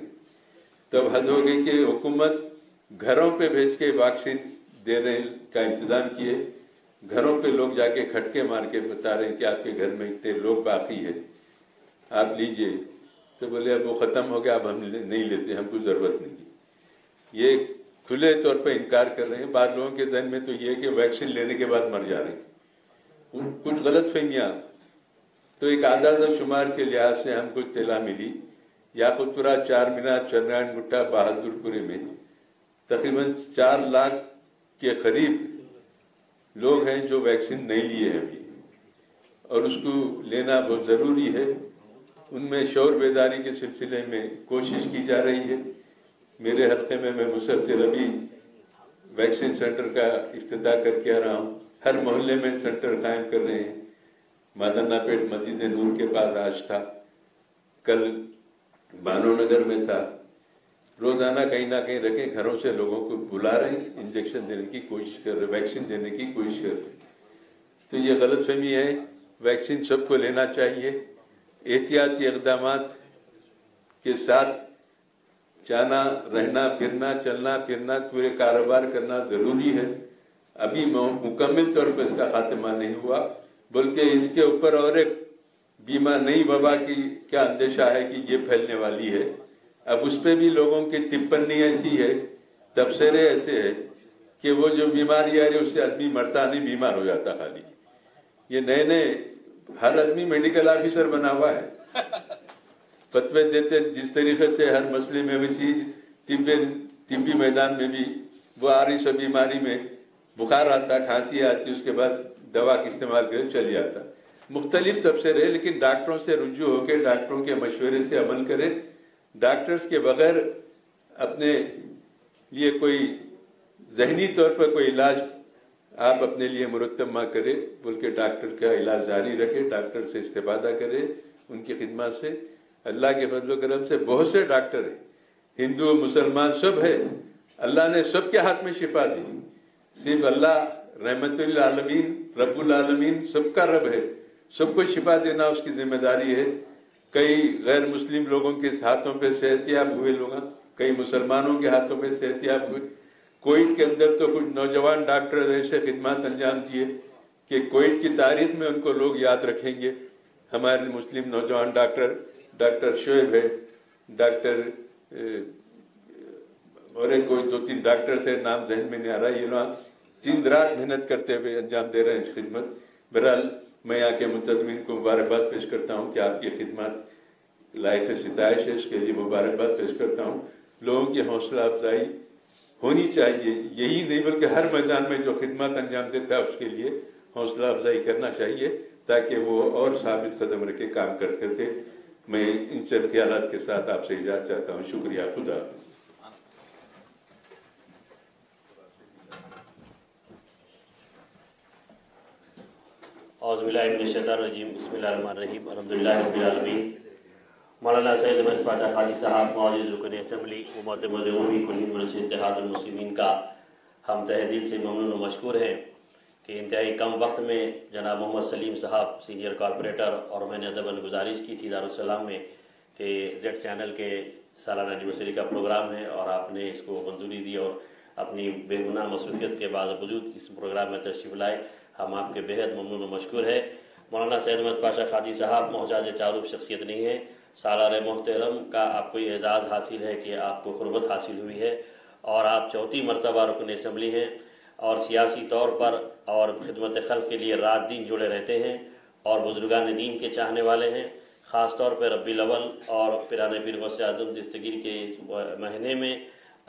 Speaker 3: تب حد ہو گئی کہ حکومت گھروں پہ بھیج کے ویکسین دینے کا انتظام کیے، گھروں پہ لوگ جا کے کھٹکے مار کے بتا رہے ہیں کہ آپ کے گھر میں اتنے لوگ باقی ہیں، آپ لیجئے، تو بولے اب وہ ختم ہو گیا، اب ہم نہیں لیتے، ہم کو ضرورت نہیں۔ یہ کھلے طور پہ انکار کر رہے ہیں۔ بعض لوگوں کے ذہن میں تو یہ ہے کہ ویکسین لینے کے بعد مر جا رہے ہیں، کچھ غلط فہمیاں۔ تو ایک اعداد و شمار کے لحاظ سے ہم کو اطلاع ملی، یاقوت پورہ، چار مینار، چنرائن گٹا، بہادر پورے میں تقریباً 4 لاکھ کے قریب لوگ ہیں جو ویکسین نہیں لیے ہیں ابھی، اور اس کو لینا بہت ضروری ہے۔ ان میں شعور بیداری کے سلسلے میں کوشش کی جا رہی ہے۔ میرے حلقے میں مسلسل ابھی ویکسین سینٹر کا افتتاح کر کے آ رہا ہوں، ہر محلے میں سینٹر قائم کر رہے ہیں۔ مادنا پیٹ مسجد نور کے پاس آج تھا، کل بانو نگر میں تھا۔ روزانہ کہیں نہ کہیں رکھیں، گھروں سے لوگوں کو بلا رہے ہیں، انجیکشن دینے کی کوشش کر رہے ہیں، ویکسین دینے کی کوشش کر رہے ہیں۔ تو یہ غلط فہمی ہے، ویکسین سب کو لینا چاہیے۔ احتیاطی اقدامات کے ساتھ جانا، رہنا، پھرنا، چلنا پھرنا، پورے کاروبار کرنا ضروری ہے۔ ابھی مکمل طور پر اس کا خاتمہ نہیں ہوا، بلکہ اس کے اوپر اور ایک بیمار نئی وبا کی کیا اندیشہ ہے کہ یہ پھیلنے والی ہے۔ اب اس پہ بھی لوگوں کی ٹپنی ایسی ہے، تبصرے ایسے ہیں کہ وہ جو بیماری آ رہی ہے اس سے آدمی مرتا نہیں، بیمار ہو جاتا خالی۔ یہ نئے ہر آدمی میڈیکل آفیسر بنا ہوا ہے، فتوے دیتے جس طریقے سے ہر مسئلے میں، ویسی طبی میدان میں بھی وہ آ رہی سب بیماری میں بخار آتا، کھانسی آتی، اس کے بعد دوا کا استعمال کرے چل جاتا۔ مختلف تبصرے، لیکن ڈاکٹروں سے رجوع ہو کے ڈاکٹروں کے مشورے سے عمل کریں۔ ڈاکٹرز کے بغیر اپنے لیے کوئی ذہنی طور پر کوئی علاج آپ اپنے لیے مرتب نہ کریں، بلکہ ڈاکٹر کا علاج جاری رکھے، ڈاکٹر سے استفادہ کرے، ان کی خدمات سے۔ اللہ کے فضل و کرم سے بہت سے ڈاکٹر ہیں، ہندو مسلمان سب ہے، اللہ نے سب کے ہاتھ میں شفا دی۔ صرف اللہ رحمت للعالمین، رب العالمین، سب کا رب ہے، سب کو شفا دینا اس کی ذمہ داری ہے۔ کئی غیر مسلم لوگوں کے ہاتھوں پہ صحت یاب ہوئے لوگ، کئی مسلمانوں کے ہاتھوں پہ صحت یاب ہوئے۔ کووڈ کے اندر تو کچھ نوجوان ڈاکٹر ایسے خدمات انجام دیے کہ کووڈ کی تاریخ میں ان کو لوگ یاد رکھیں گے۔ ہمارے مسلم نوجوان ڈاکٹر شعیب ہے، ڈاکٹر اور کوئی 2-3 ڈاکٹر سے نام ذہن میں نہیں آ رہا، یہ لوگ دن رات محنت کرتے ہوئے انجام دے رہے ہیں خدمت۔ بہرحال میں یہاں کے منتظمین کو مبارکباد پیش کرتا ہوں کہ آپ کی خدمات لائق ستائش ہے، اس کے لیے مبارکباد پیش کرتا ہوں۔ لوگوں کی حوصلہ افزائی ہونی چاہیے، یہی نہیں بلکہ ہر میدان میں جو خدمات انجام دیتا ہے اس کے لیے حوصلہ افزائی کرنا چاہیے، تاکہ وہ اور ثابت قدم رکھے کام کرتے۔ میں ان چند خیالات کے ساتھ آپ سے اجازت چاہتا ہوں۔ شکریہ، خدا حافظ۔
Speaker 4: اعوذ باللہ من الشیطان الرجیم، بسم اللہ الرحمن الرحیم، الحمدللہ رب العالمین۔ مولانا سید احمد پاشا خادی صاحب، معزز رکن اسمبلی و معتمد عمومی کل ہند مجلس اتحاد المسلمین کا ہم تہ دل سے ممنون و مشکور ہیں کہ انتہائی کم وقت میں جناب محمد سلیم صاحب سینئر کارپوریٹر، اور میں نے ادباً گزارش کی تھی دارالسلام میں کہ زیڈ چینل کے سالانہ اینیورسری کا پروگرام ہے اور آپ نے اس کو منظوری دی اور اپنی بے گناہ مصروفیت کے باوجود اس پروگرام میں تشریف لائے۔ ہم آپ کے بہت ممنون و مشکور ہے۔ مولانا سید احمد پاشا خادی صاحب محتاج تعارف شخصیت نہیں ہے، سالار محترم کا آپ کو یہ اعزاز حاصل ہے کہ آپ کو قربت حاصل ہوئی ہے، اور آپ 4تھی مرتبہ رکن اسمبلی ہیں، اور سیاسی طور پر اور خدمت خلق کے لیے رات دن جڑے رہتے ہیں، اور بزرگان دین کے چاہنے والے ہیں۔ خاص طور پر ربیع الاول اور پیران پیر غوث اعظم دستگیر کے اس مہینے میں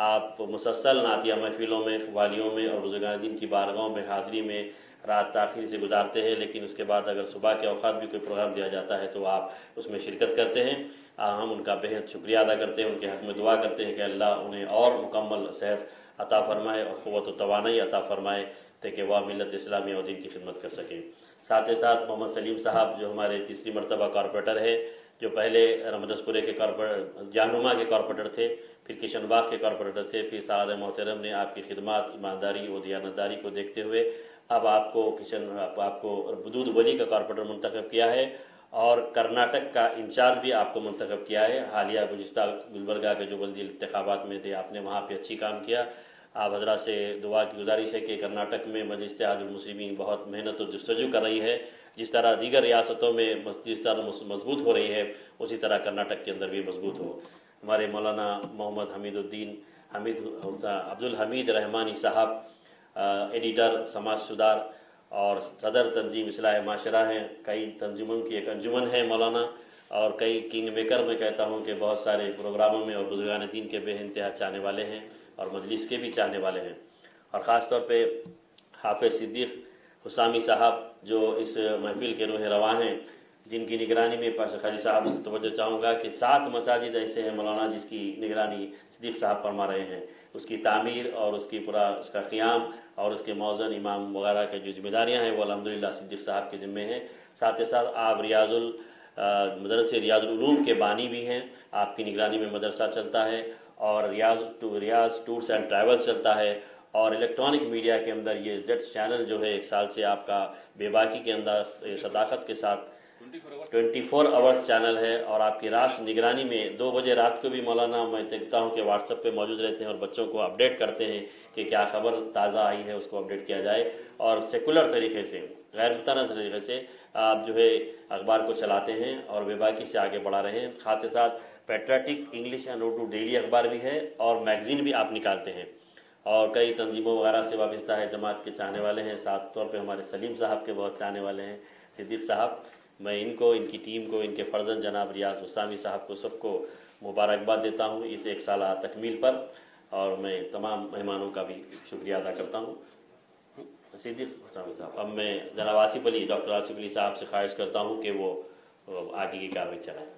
Speaker 4: آپ مسلسل نعتیہ محفلوں میں، قوالیوں میں اور بزرگان دین کی بارگاہوں میں حاضری میں رات تاخیر سے گزارتے ہیں، لیکن اس کے بعد اگر صبح کے اوقات بھی کوئی پروگرام دیا جاتا ہے تو آپ اس میں شرکت کرتے ہیں۔ ہم ان کا بہت شکریہ ادا کرتے ہیں، ان کے حق میں دعا کرتے ہیں کہ اللہ انہیں اور مکمل صحت عطا فرمائے اور قوت و توانائی عطا فرمائے تاکہ وہ ملت اسلامی اور دین کی خدمت کر سکیں۔ ساتھ ہی ساتھ محمد سلیم صاحب جو ہمارے 3ری مرتبہ کارپوریٹر ہے، جو پہلے رمدسپورے کے جہنما کے کارپوریٹر تھے، پھر کشن باغ کے کارپوریٹر تھے، پھر سالار محترم نے آپ کی خدمات، ایمانداری و دیانتداری کو دیکھتے ہوئے اب آپ کو بدود ولی کا کارپوریٹر منتخب کیا ہے، اور کرناٹک کا انچارج بھی آپ کو منتخب کیا ہے۔ حالیہ گزشتہ گلبرگہ کے جو بلدی انتخابات میں تھے آپ نے وہاں پہ اچھی کام کیا۔ آپ حضرات سے دعا کی گزارش ہے کہ کرناٹک میں مجلس اتحاد المسلمین بہت محنت و جستجو کر رہی ہے، جس طرح دیگر ریاستوں میں جس طرح مضبوط ہو رہی ہے اسی طرح کرناٹک کے اندر بھی مضبوط ہو۔ ہمارے مولانا محمد عبدالحمید رحمانی صاحب ایڈیٹر سماج سدھار اور صدر تنظیم اصلاح معاشرہ ہیں، کئی تنظیموں کی ایک انجمن ہے مولانا، اور کئی کنگ میکر میں کہتا ہوں کہ بہت سارے پروگراموں میں اور بزرگان دین کے بے انتہا چاہنے والے ہیں اور مجلس کے بھی چاہنے والے ہیں، اور خاص طور پہ حافظ صدیق حسامی صاحب جو اس محفل کے روح رواں ہیں، جن کی نگرانی میں پاشا خاجی صاحب سے توجہ چاہوں گا کہ 7 مساجد ایسے ہیں مولانا جس کی نگرانی صدیق صاحب فرما رہے ہیں، اس کی تعمیر اور اس کا قیام اور اس کے موزن امام وغیرہ کے جو ذمہ داریاں ہیں وہ الحمدللہ صدیق صاحب کے ذمے ہیں۔ ساتھ ہی ساتھ آپ مدرسے ریاض العلوم کے بانی بھی ہیں، آپ کی نگرانی میں مدرسہ چلتا ہے اور ریاض ٹورس اینڈ ٹریول چلتا ہے، اور الیکٹرانک میڈیا کے اندر یہ زیڈ چینل جو ہے 1 سال سے آپ کا بے باکی کے اندر صداقت کے ساتھ 24 آورس چینل ہے، اور آپ کی رات نگرانی میں 2 بجے رات کو بھی مولانا میں دیکھتا ہوں کہ واٹس ایپ پہ موجود رہتے ہیں اور بچوں کو اپڈیٹ کرتے ہیں کہ کیا خبر تازہ آئی ہے اس کو اپڈیٹ کیا جائے، اور سیکولر طریقے سے غیر متنازع طریقے سے آپ جو ہے اخبار کو چلاتے ہیں اور بے باکی سے آگے بڑھا رہے ہیں۔ خاص ساتھ پیٹریٹک انگلش اینڈ اردو ڈیلی اخبار بھی ہے اور میگزین بھی آپ نکالتے ہیں، اور کئی تنظیموں وغیرہ سے وابستہ ہے، جماعت کے چاہنے والے ہیں، ساتھ طور پہ ہمارے سلیم صاحب کے بہت چاہنے والے ہیں، صدیق صاحب۔ میں ان کو، ان کی ٹیم کو، ان کے فرزند جناب ریاض حسامی صاحب کو سب کو مبارکباد دیتا ہوں اس 1 سالہ تکمیل پر، اور میں تمام مہمانوں کا بھی شکریہ ادا کرتا ہوں۔ صدیق حسامی صاحب، اب میں جناب ڈاکٹر آصف علی صاحب سے خواہش کرتا ہوں کہ وہ آگے کی کارروائی چلائیں۔